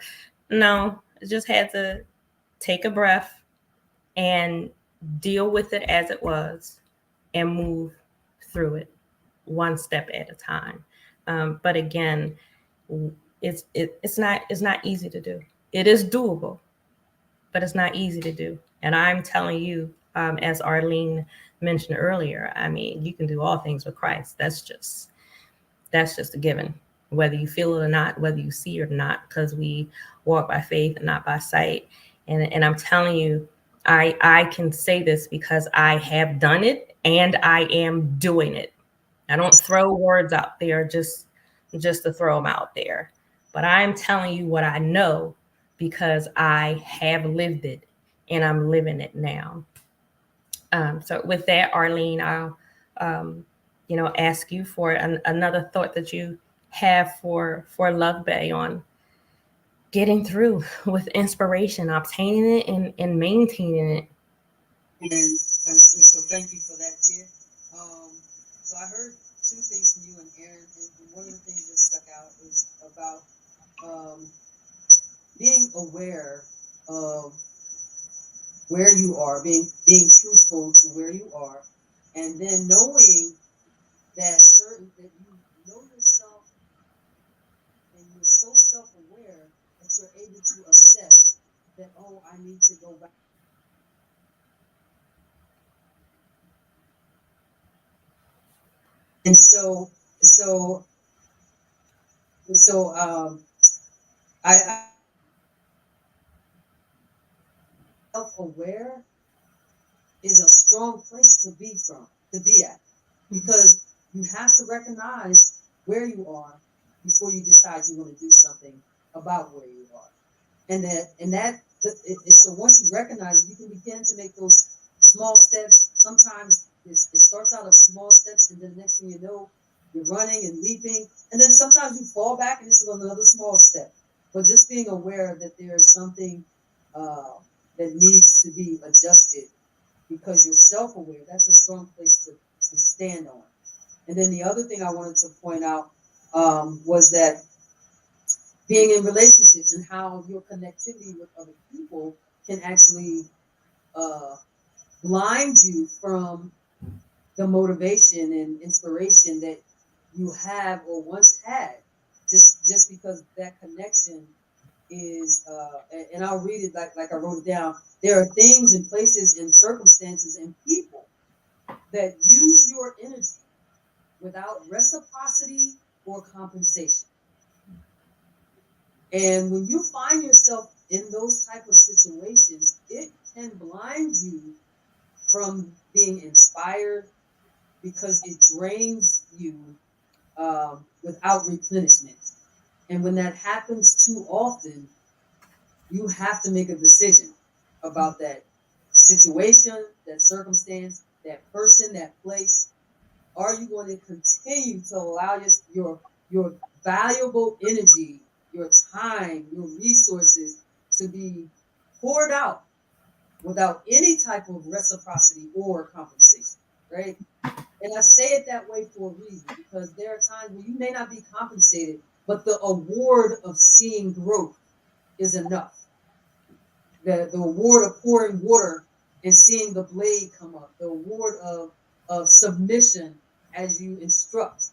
No, I just had to take a breath and deal with it as it was and move through it one step at a time. But again, it's not easy to do. It is doable, but it's not easy to do. And I'm telling you, as Arleen mentioned earlier, you can do all things with Christ. That's just a given, whether you feel it or not, whether you see it or not, because we walk by faith and not by sight. And I'm telling you, I can say this because I have done it and I am doing it. I don't throw words out there just to throw them out there. But I'm telling you what I know because I have lived it and I'm living it now. So with that, Arleen, I'll ask you for another thought that you have for Love Bay on getting through with inspiration, obtaining it and maintaining it. And so thank you for that, Tia. So I heard two things from you and Erin, and one of the things that stuck out is about being aware of where you are, being truthful to where you are, and then knowing that you know yourself and you're so self-aware that you're able to assess that, oh, I need to go back. And so I self-aware is a strong place to be at, because you have to recognize where you are before you decide you want to do something about where you are. So once you recognize it, you can begin to make those small steps. Sometimes it starts out of small steps, and then the next thing you know, you're running and leaping, and then sometimes you fall back and it's another small step. But just being aware that there is something that needs to be adjusted because you're self-aware, that's a strong place to stand on. And then the other thing I wanted to point out was that being in relationships and how your connectivity with other people can actually blind you from the motivation and inspiration that you have or once had, just because that connection is and I'll read it like I wrote it down. There are things and places and circumstances and people that use your energy without reciprocity or compensation. And when you find yourself in those type of situations, it can blind you from being inspired because it drains you without replenishment. And when that happens too often, you have to make a decision about that situation, that circumstance, that person, that place. Are you going to continue to allow your valuable energy, your time, your resources to be poured out without any type of reciprocity or compensation, right? And I say it that way for a reason, because there are times where you may not be compensated, but the award of seeing growth is enough. The award of pouring water and seeing the blade come up, the award of submission as you instruct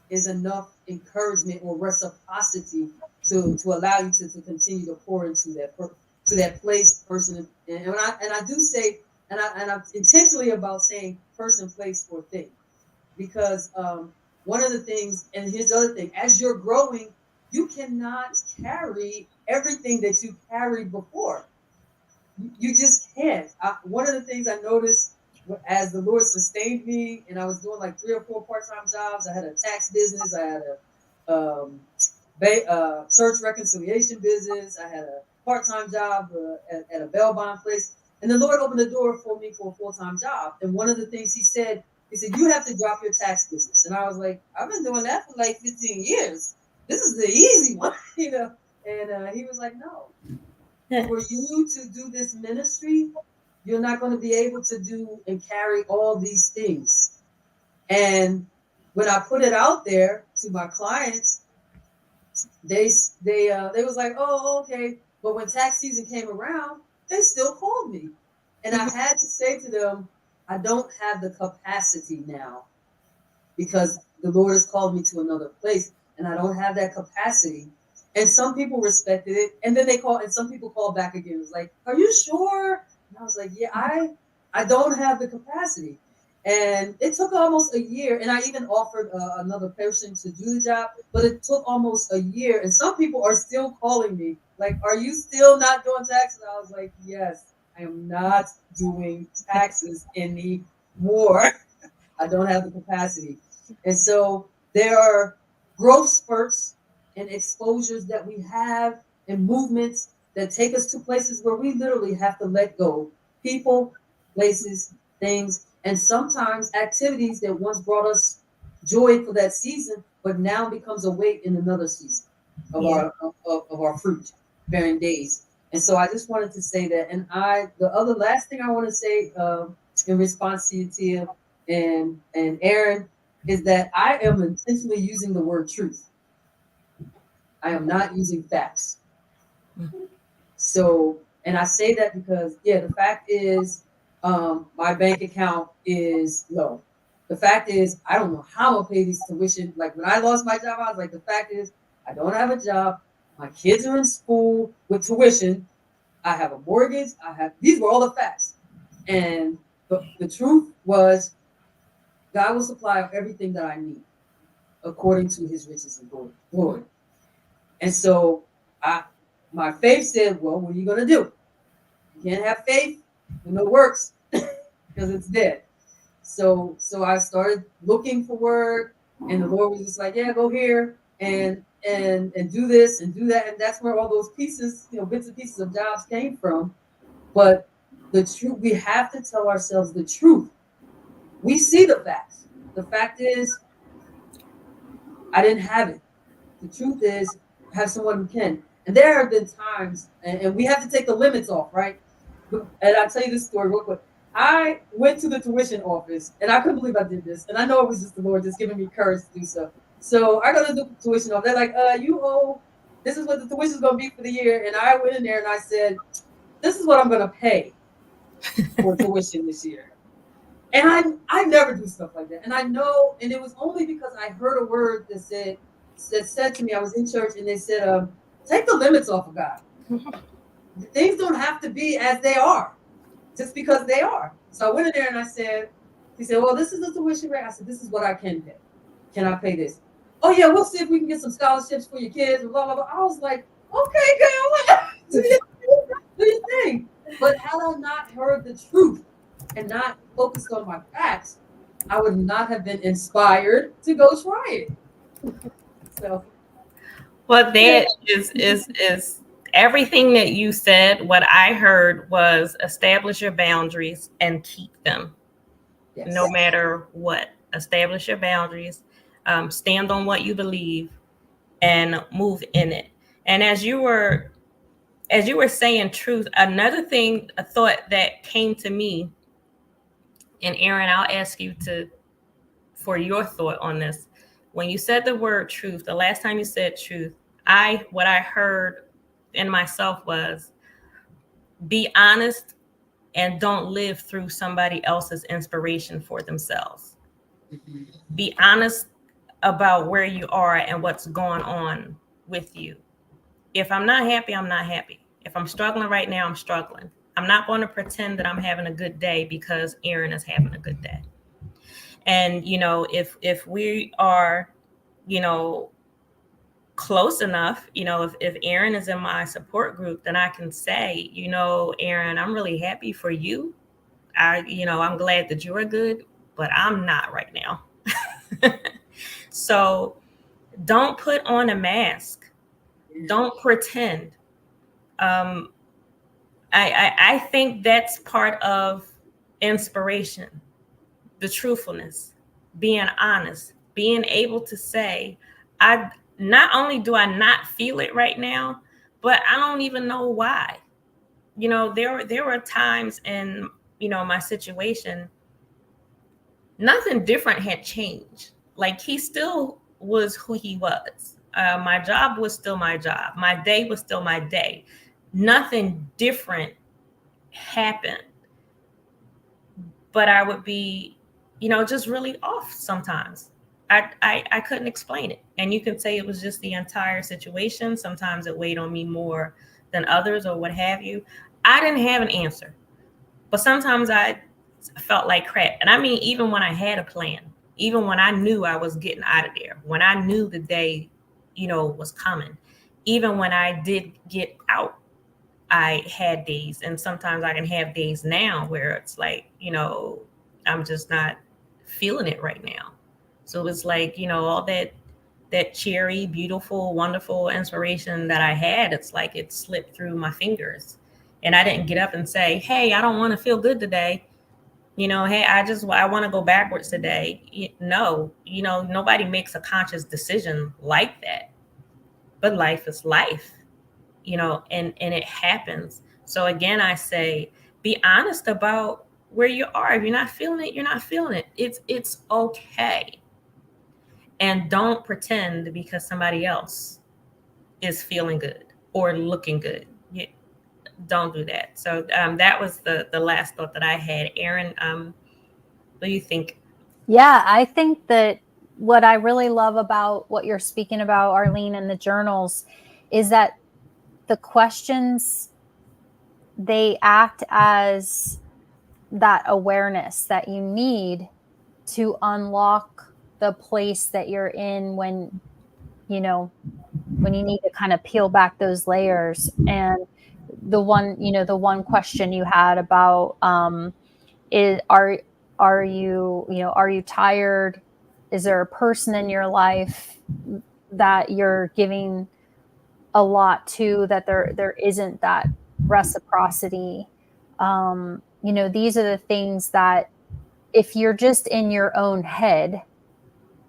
is enough encouragement or reciprocity to allow you to continue to pour into to that place, person. And I do say, and I'm intentionally about saying person, place, or thing, because one of the things, and here's the other thing, as you're growing, you cannot carry everything that you carried before. You just can't. One of the things I noticed as the Lord sustained me, and I was doing like 3 or 4 part-time jobs. I had a tax business. I had a church reconciliation business. I had a part-time job at a bail bond place. And the Lord opened the door for me for a full-time job. And one of the things He said, you have to drop your tax business. And I was like, I've been doing that for like 15 years. This is the easy one, you know. And He was like, no. For you to do this ministry, you're not going to be able to do and carry all these things. And when I put it out there to my clients, they was like, oh, okay. But when tax season came around, they still called me. And I had to say to them, I don't have the capacity now because the Lord has called me to another place and I don't have that capacity. And some people respected it. And then and some people called back again. It was like, are you sure? And I was like, yeah, I don't have the capacity. And it took almost a year. And I even offered another person to do the job, but it took almost a year. And some people are still calling me like, are you still not doing taxes? I was like, yes, I am not doing taxes anymore. I don't have the capacity. And so there are growth spurts and exposures that we have and movements that take us to places where we literally have to let go. People, places, things, and sometimes activities that once brought us joy for that season, but now becomes a weight in another season of our fruit bearing days. And so I just wanted to say that. And the last thing I want to say in response to you, Tia and Erin, is that I am intentionally using the word truth. I am not using facts. So, and I say that because, the fact is, my bank account is low. The fact is, I don't know how I'll pay these tuition. Like when I lost my job, I was like, the fact is, I don't have a job. My kids are in school with tuition. I have a mortgage. These were all the facts. And the truth was, God will supply everything that I need according to His riches and glory. And so my faith said, well, what are you going to do? You can't have faith when it works because it's dead. So I started looking for work, and the Lord was just like, yeah, go here and do this and do that. And that's where all those pieces, bits and pieces of jobs came from. But the truth, we have to tell ourselves the truth. We see the facts. The fact is, I didn't have it. The truth is, I have someone who can. And there have been times, and we have to take the limits off, right? And I'll tell you this story real quick. I went to the tuition office, and I couldn't believe I did this. And I know it was just the Lord just giving me courage to do so. So I go to the tuition office. They're like, you owe, this is what the tuition is going to be for the year. And I went in there and I said, this is what I'm going to pay. for tuition this year. And I never do stuff like that. And I know, and it was only because I heard a word that said to me, I was in church and they said, take the limits off of God. Things don't have to be as they are, just because they are. So I went in there and I said, he said, well, this is the tuition rate. I said, this is what I can pay. Can I pay this? Oh yeah, we'll see if we can get some scholarships for your kids, blah, blah, blah. I was like, okay, girl, do your thing. But had I not heard the truth and not focused on my facts, I would not have been inspired to go try it. So, well, that is everything that you said. What I heard was establish your boundaries and keep them, no matter what. Establish your boundaries, stand on what you believe, and move in it. And as you were saying truth, another thing, a thought that came to me, and Erin, I'll ask you for your thought on this. When you said the word truth, the last time you said truth, what I heard in myself was be honest and don't live through somebody else's inspiration for themselves. Be honest about where you are and what's going on with you. If I'm not happy, I'm not happy. If I'm struggling right now, I'm struggling. I'm not going to pretend that I'm having a good day because Erin is having a good day. And, if we are, close enough, if Erin is in my support group, then I can say, Erin, I'm really happy for you. I'm glad that you're good, but I'm not right now. So don't put on a mask. Don't pretend. I think that's part of inspiration, the truthfulness, being honest, being able to say, not only do I not feel it right now, but I don't even know why. There were times in, my situation, nothing different had changed. Like, he still was who he was. My job was still my job. My day was still my day. Nothing different happened. But I would be, just really off sometimes. I couldn't explain it. And you can say it was just the entire situation. Sometimes it weighed on me more than others or what have you. I didn't have an answer. But sometimes I felt like crap. And I mean, even when I had a plan, even when I knew I was getting out of there, when I knew the day, was coming, even when I did get out, I had days. And sometimes I can have days now where it's like, I'm just not feeling it right now. So it's like, all that cheery, beautiful, wonderful inspiration that I had, it's like it slipped through my fingers. And I didn't get up and say, hey, I don't want to feel good today. Hey, I want to go backwards today. No, nobody makes a conscious decision like that. But life is life, and it happens. So again, I say, be honest about where you are. If you're not feeling it, you're not feeling it. It's okay. And don't pretend because somebody else is feeling good or looking good. Don't do that. So that was the last thought that I had. Erin, what do you think? Yeah, I think that what I really love about what you're speaking about, Arleen, and the journals is that the questions, they act as that awareness that you need to unlock the place that you're in when you need to kind of peel back those layers. And the one question you had about are you tired? Is there a person in your life that you're giving a lot to, that there isn't that reciprocity? These are the things that if you're just in your own head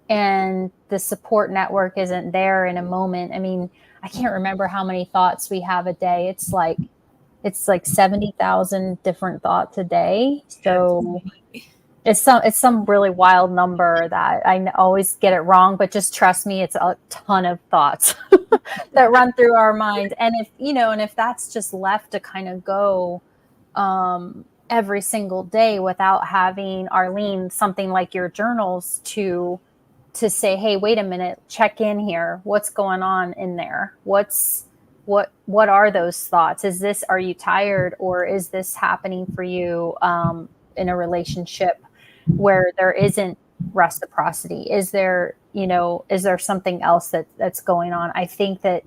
and the support network isn't there in a moment. I mean, I can't remember how many thoughts we have a day. It's like 70,000 different thoughts a day. So it's some really wild number that I always get it wrong, but just trust me, it's a ton of thoughts that run through our mind. And if that's just left to kind of go, every single day without having, Arleen, something like your journals to say, hey, wait a minute, check in here. What's going on in there? What are those thoughts? Are you tired, or is this happening for you in a relationship where there isn't reciprocity? Is there something else that's going on? I think that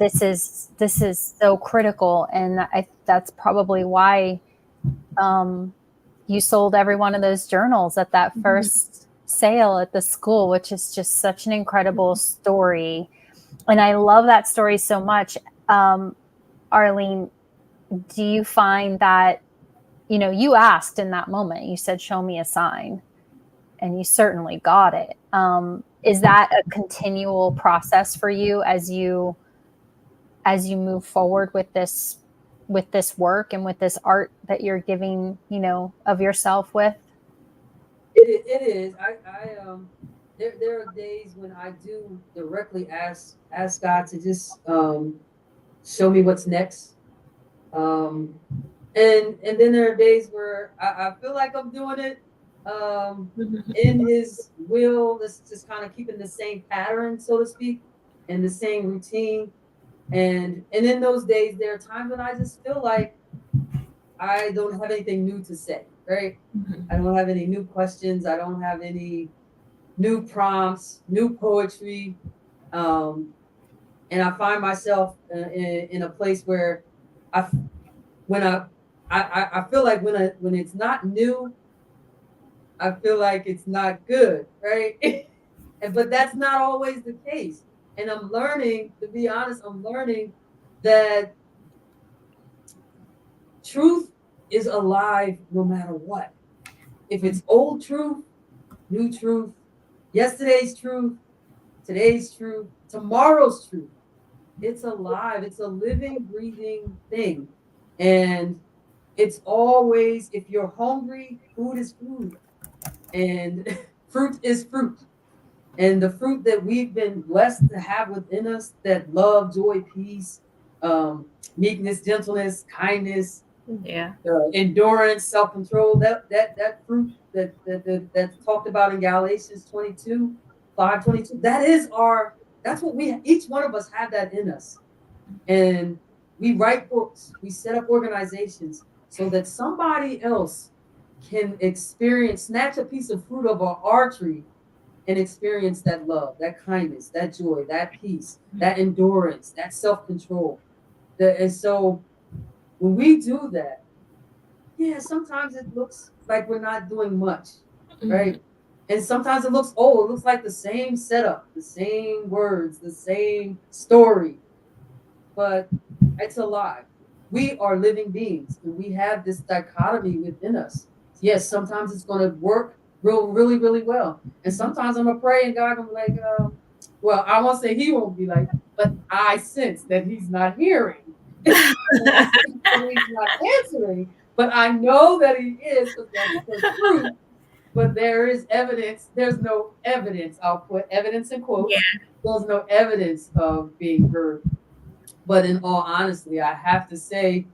this is so critical, and that's probably why you sold every one of those journals at that first sale at the school, which is just such an incredible story. And I love that story so much. Arleen, do you find that, you asked in that moment, you said, show me a sign, and you certainly got it. Is that a continual process for you as you move forward with this work and with this art that you're giving, of yourself with? It is. There are days when I do directly ask God to just show me what's next. And then there are days where I feel like I'm doing it in His will. That's just kind of keeping the same pattern, so to speak, and the same routine. And in those days, there are times when I just feel like I don't have anything new to say, right? I don't have any new questions. I don't have any new prompts, new poetry. And I find myself in a place where I feel like when it's not new, I feel like it's not good, right? But that's not always the case. And I'm learning, to be honest, that truth is alive no matter what. If it's old truth, new truth, yesterday's truth, today's truth, tomorrow's truth, it's alive. It's a living, breathing thing. And it's always, if you're hungry, food is food. And fruit is fruit. And the fruit that we've been blessed to have within us, that love, joy, peace, meekness, gentleness, kindness, endurance, self-control, that fruit that's talked about in Galatians 5:22, that's what each one of us have that in us. And we write books, we set up organizations so that somebody else can snatch a piece of fruit of our tree and experience that love, that kindness, that joy, that peace, that endurance, that self-control. And so when we do that, sometimes it looks like we're not doing much, right? And sometimes it looks old. It looks like the same setup, the same words, the same story. But it's alive. We are living beings, and we have this dichotomy within us. Yes, sometimes it's going to work really, really well. And sometimes I'm going to pray, and God will be like, well, I won't say He won't be like, but I sense that He's not hearing. He's not answering. But I know that He is, because that's the truth. But there is evidence. There's no evidence. I'll put evidence in quotes. Yeah. There's no evidence of being heard. But in all honesty, I have to say,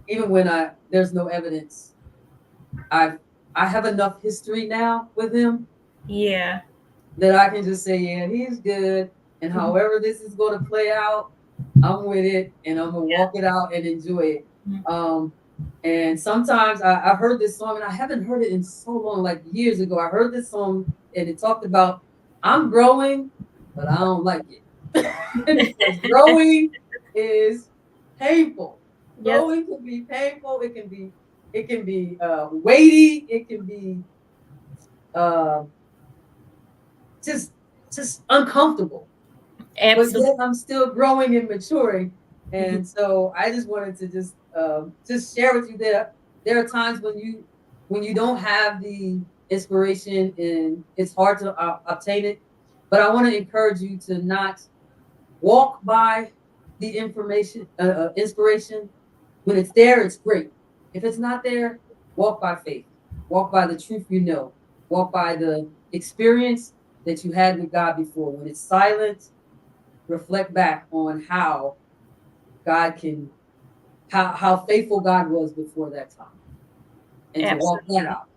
even when there's no evidence, I have enough history now with Him. Yeah. That I can just say, yeah, He's good. And however this is going to play out, I'm with it, and I'm going to walk it out and enjoy it. And sometimes I heard this song, and I haven't heard it in so long, like years ago. I heard this song, and it talked about, I'm growing, but I don't like it. Because growing is painful. Yes. Growing can be painful. It can be weighty. It can be just uncomfortable. Absolutely. But then I'm still growing and maturing. And so I just wanted to just share with you that there are times when you don't have the inspiration and it's hard to obtain it. But I want to encourage you to not walk by the inspiration. When it's there, it's great. If it's not there, walk by faith. Walk by the truth you know. Walk by the experience that you had with God before. When it's silent, reflect back on how faithful God was before that time. and to walk that out.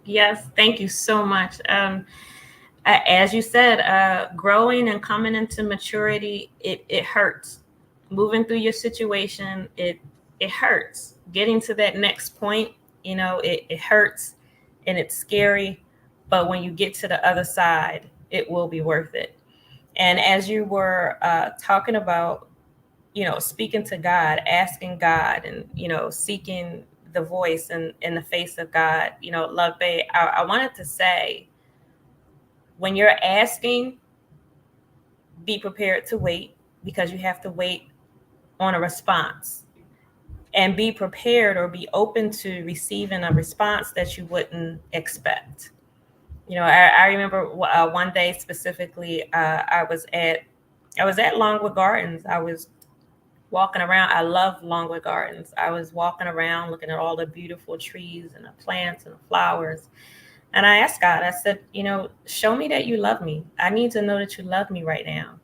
Yes, thank you so much. As you said, growing and coming into maturity, it hurts. Moving through your situation, it hurts. Getting to that next point, it hurts and it's scary. But when you get to the other side, it will be worth it. And as you were talking about, speaking to God, asking God, and, seeking the voice and in the face of God, Love Bae, I wanted to say, when you're asking, be prepared to wait, because you have to wait on a response, and be prepared or be open to receiving a response that you wouldn't expect. I remember one day specifically, I was at Longwood Gardens. I was walking around. I love Longwood Gardens. I was walking around looking at all the beautiful trees and the plants and the flowers. And I asked God, I said, show me that you love me. I need to know that you love me right now.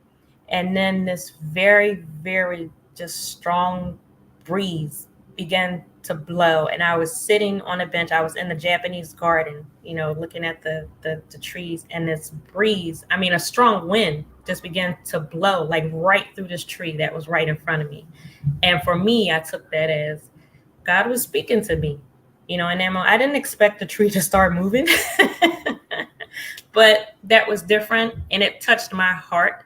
And then this very, very just strong breeze began to blow. And I was sitting on a bench. I was in the Japanese garden, looking at the trees, and this breeze, a strong wind just began to blow like right through this tree that was right in front of me. And for me, I took that as God was speaking to me, and I didn't expect the tree to start moving, but that was different and it touched my heart.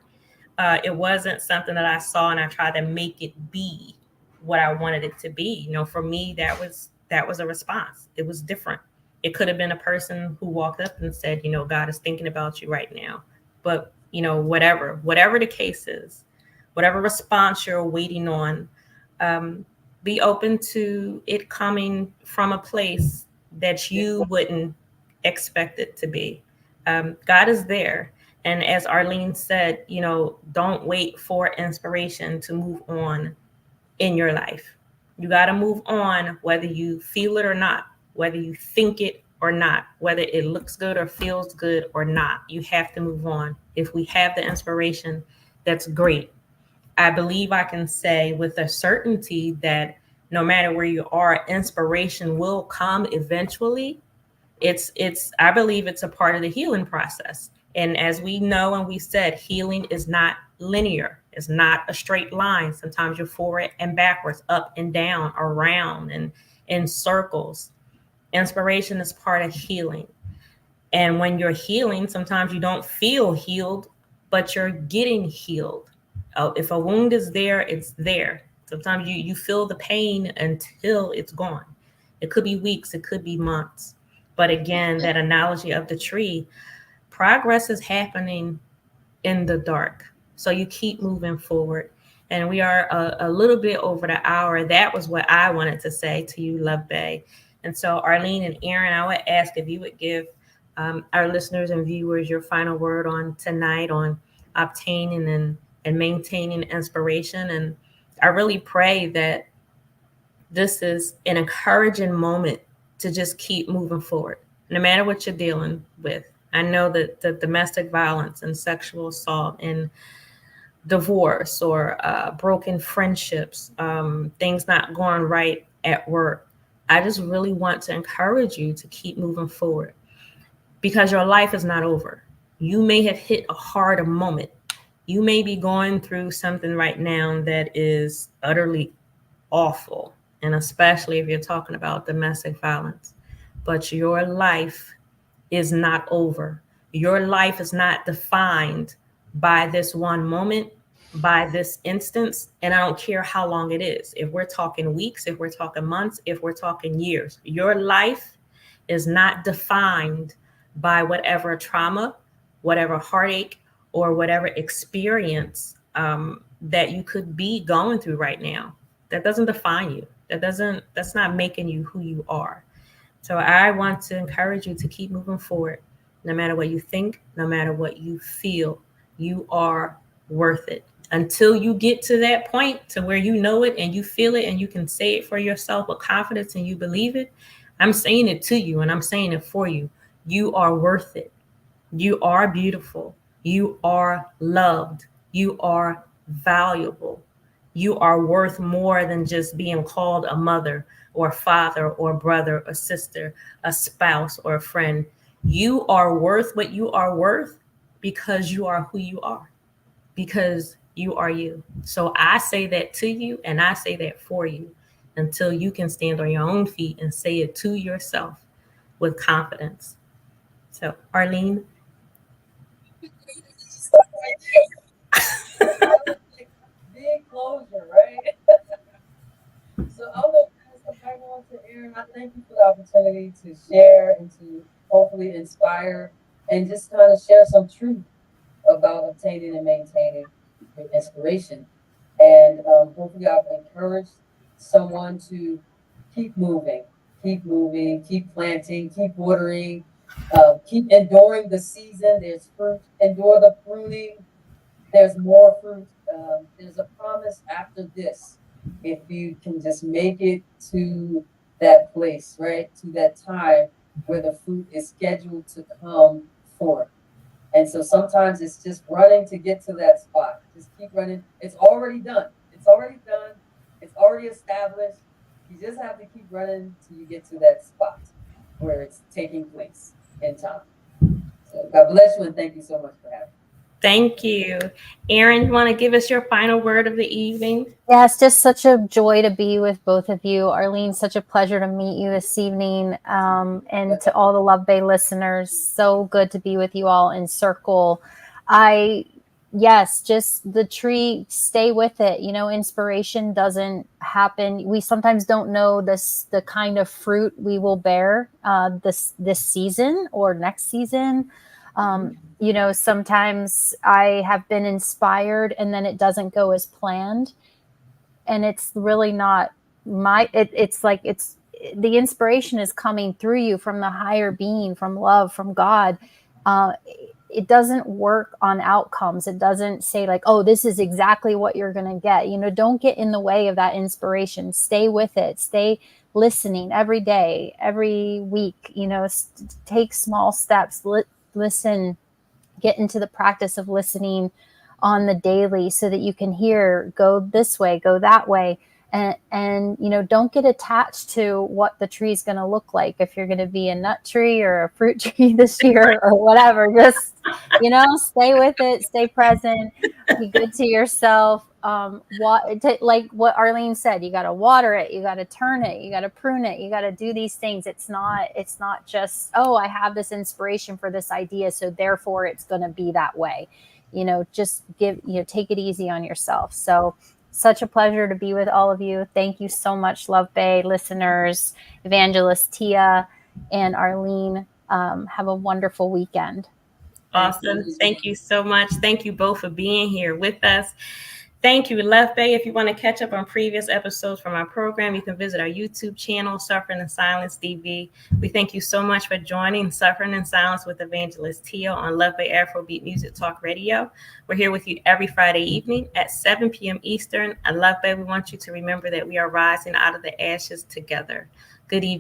It wasn't something that I saw and I tried to make it be what I wanted it to be. For me, that was a response. It was different. It could have been a person who walked up and said, God is thinking about you right now. But, whatever the case is, whatever response you're waiting on, be open to it coming from a place that you wouldn't expect it to be. God is there. And as Arleen said, don't wait for inspiration to move on in your life. You got to move on, whether you feel it or not, whether you think it or not, whether it looks good or feels good or not. You have to move on. If we have the inspiration, that's great. I believe I can say with a certainty that no matter where you are, inspiration will come eventually. I believe it's a part of the healing process. And as we know, and we said, healing is not linear. It's not a straight line. Sometimes you're forward and backwards, up and down, around, and in circles. Inspiration is part of healing. And when you're healing, sometimes you don't feel healed, but you're getting healed. If a wound is there, it's there. Sometimes you feel the pain until it's gone. It could be weeks, it could be months. But again, that analogy of the tree, progress is happening in the dark. So you keep moving forward. And we are a little bit over the hour. That was what I wanted to say to you, Love Bae. And so Arleen and Erin, I would ask if you would give our listeners and viewers your final word on tonight on obtaining and maintaining inspiration. And I really pray that this is an encouraging moment to just keep moving forward, no matter what you're dealing with. I know that the domestic violence and sexual assault and divorce or broken friendships, things not going right at work. I just really want to encourage you to keep moving forward, because your life is not over. You may have hit a harder moment. You may be going through something right now that is utterly awful, and especially if you're talking about domestic violence. But your life is not over. Your life is not defined by this one moment, by this instance, and I don't care how long it is. If we're talking weeks, if we're talking months, if we're talking years, your life is not defined by whatever trauma, whatever heartache, or whatever experience that you could be going through right now. That doesn't define you. That's not making you who you are. So I want to encourage you to keep moving forward. No matter what you think, no matter what you feel, you are worth it. Until you get to that point to where you know it and you feel it and you can say it for yourself with confidence and you believe it, I'm saying it to you and I'm saying it for you. You are worth it. You are beautiful. You are loved. You are valuable. You are worth more than just being called a mother or a father or a brother or sister, a spouse or a friend. You are worth what you are worth because you are who you are, because you are you. So I say that to you and I say that for you until you can stand on your own feet and say it to yourself with confidence. So, Arleen. Big closure, right? So I'm gonna pass the mic on to Erin. I thank you for the opportunity to share and to hopefully inspire and just kind of share some truth about obtaining and maintaining inspiration. And hopefully I've encouraged someone to keep moving, keep planting, keep watering, keep enduring the season. There's fruit, endure the pruning. There's more fruit. There's a promise after this. If you can just make it to that place, right? To that time where the fruit is scheduled to come forth. And so sometimes it's just running to get to that spot. Just keep running. It's already done. It's already done. It's already established. You just have to keep running till you get to that spot where it's taking place in time. So God bless you and thank you so much for having me. Thank you. Erin, you want to give us your final word of the evening? Yeah, it's just such a joy to be with both of you. Arleen, such a pleasure to meet you this evening. And to all the Love Bay listeners, so good to be with you all in circle. Yes, just the tree, stay with it. Inspiration doesn't happen. We sometimes don't know the kind of fruit we will bear this season or next season. Sometimes I have been inspired and then it doesn't go as planned. And it's really not it's like the inspiration is coming through you from the higher being, from love, from God. It doesn't work on outcomes. It doesn't say like, oh, this is exactly what you're going to get. Don't get in the way of that inspiration. Stay with it. Stay listening every day, every week, take small steps, listen, get into the practice of listening on the daily so that you can hear, go this way, go that way. And don't get attached to what the tree is going to look like. If you're going to be a nut tree or a fruit tree this year or whatever, just, stay with it, stay present, be good to yourself. Like what Arleen said, you got to water it, you got to turn it, you got to prune it, you got to do these things. It's not just, oh, I have this inspiration for this idea, so therefore it's going to be that way. Just take it easy on yourself. So such a pleasure to be with all of you. Thank you so much, Love Bay listeners, Evangelist Tia and Arleen. Have a wonderful weekend. Awesome. Thank you so much. Thank you both for being here with us. Thank you, Love Bay. If you want to catch up on previous episodes from our program, you can visit our YouTube channel, Suffering in Silence TV. We thank you so much for joining Suffering in Silence with Evangelist Tia on Love Bay Afrobeat Music Talk Radio. We're here with you every Friday evening at 7 p.m. Eastern. And Love Bay, we want you to remember that we are rising out of the ashes together. Good evening.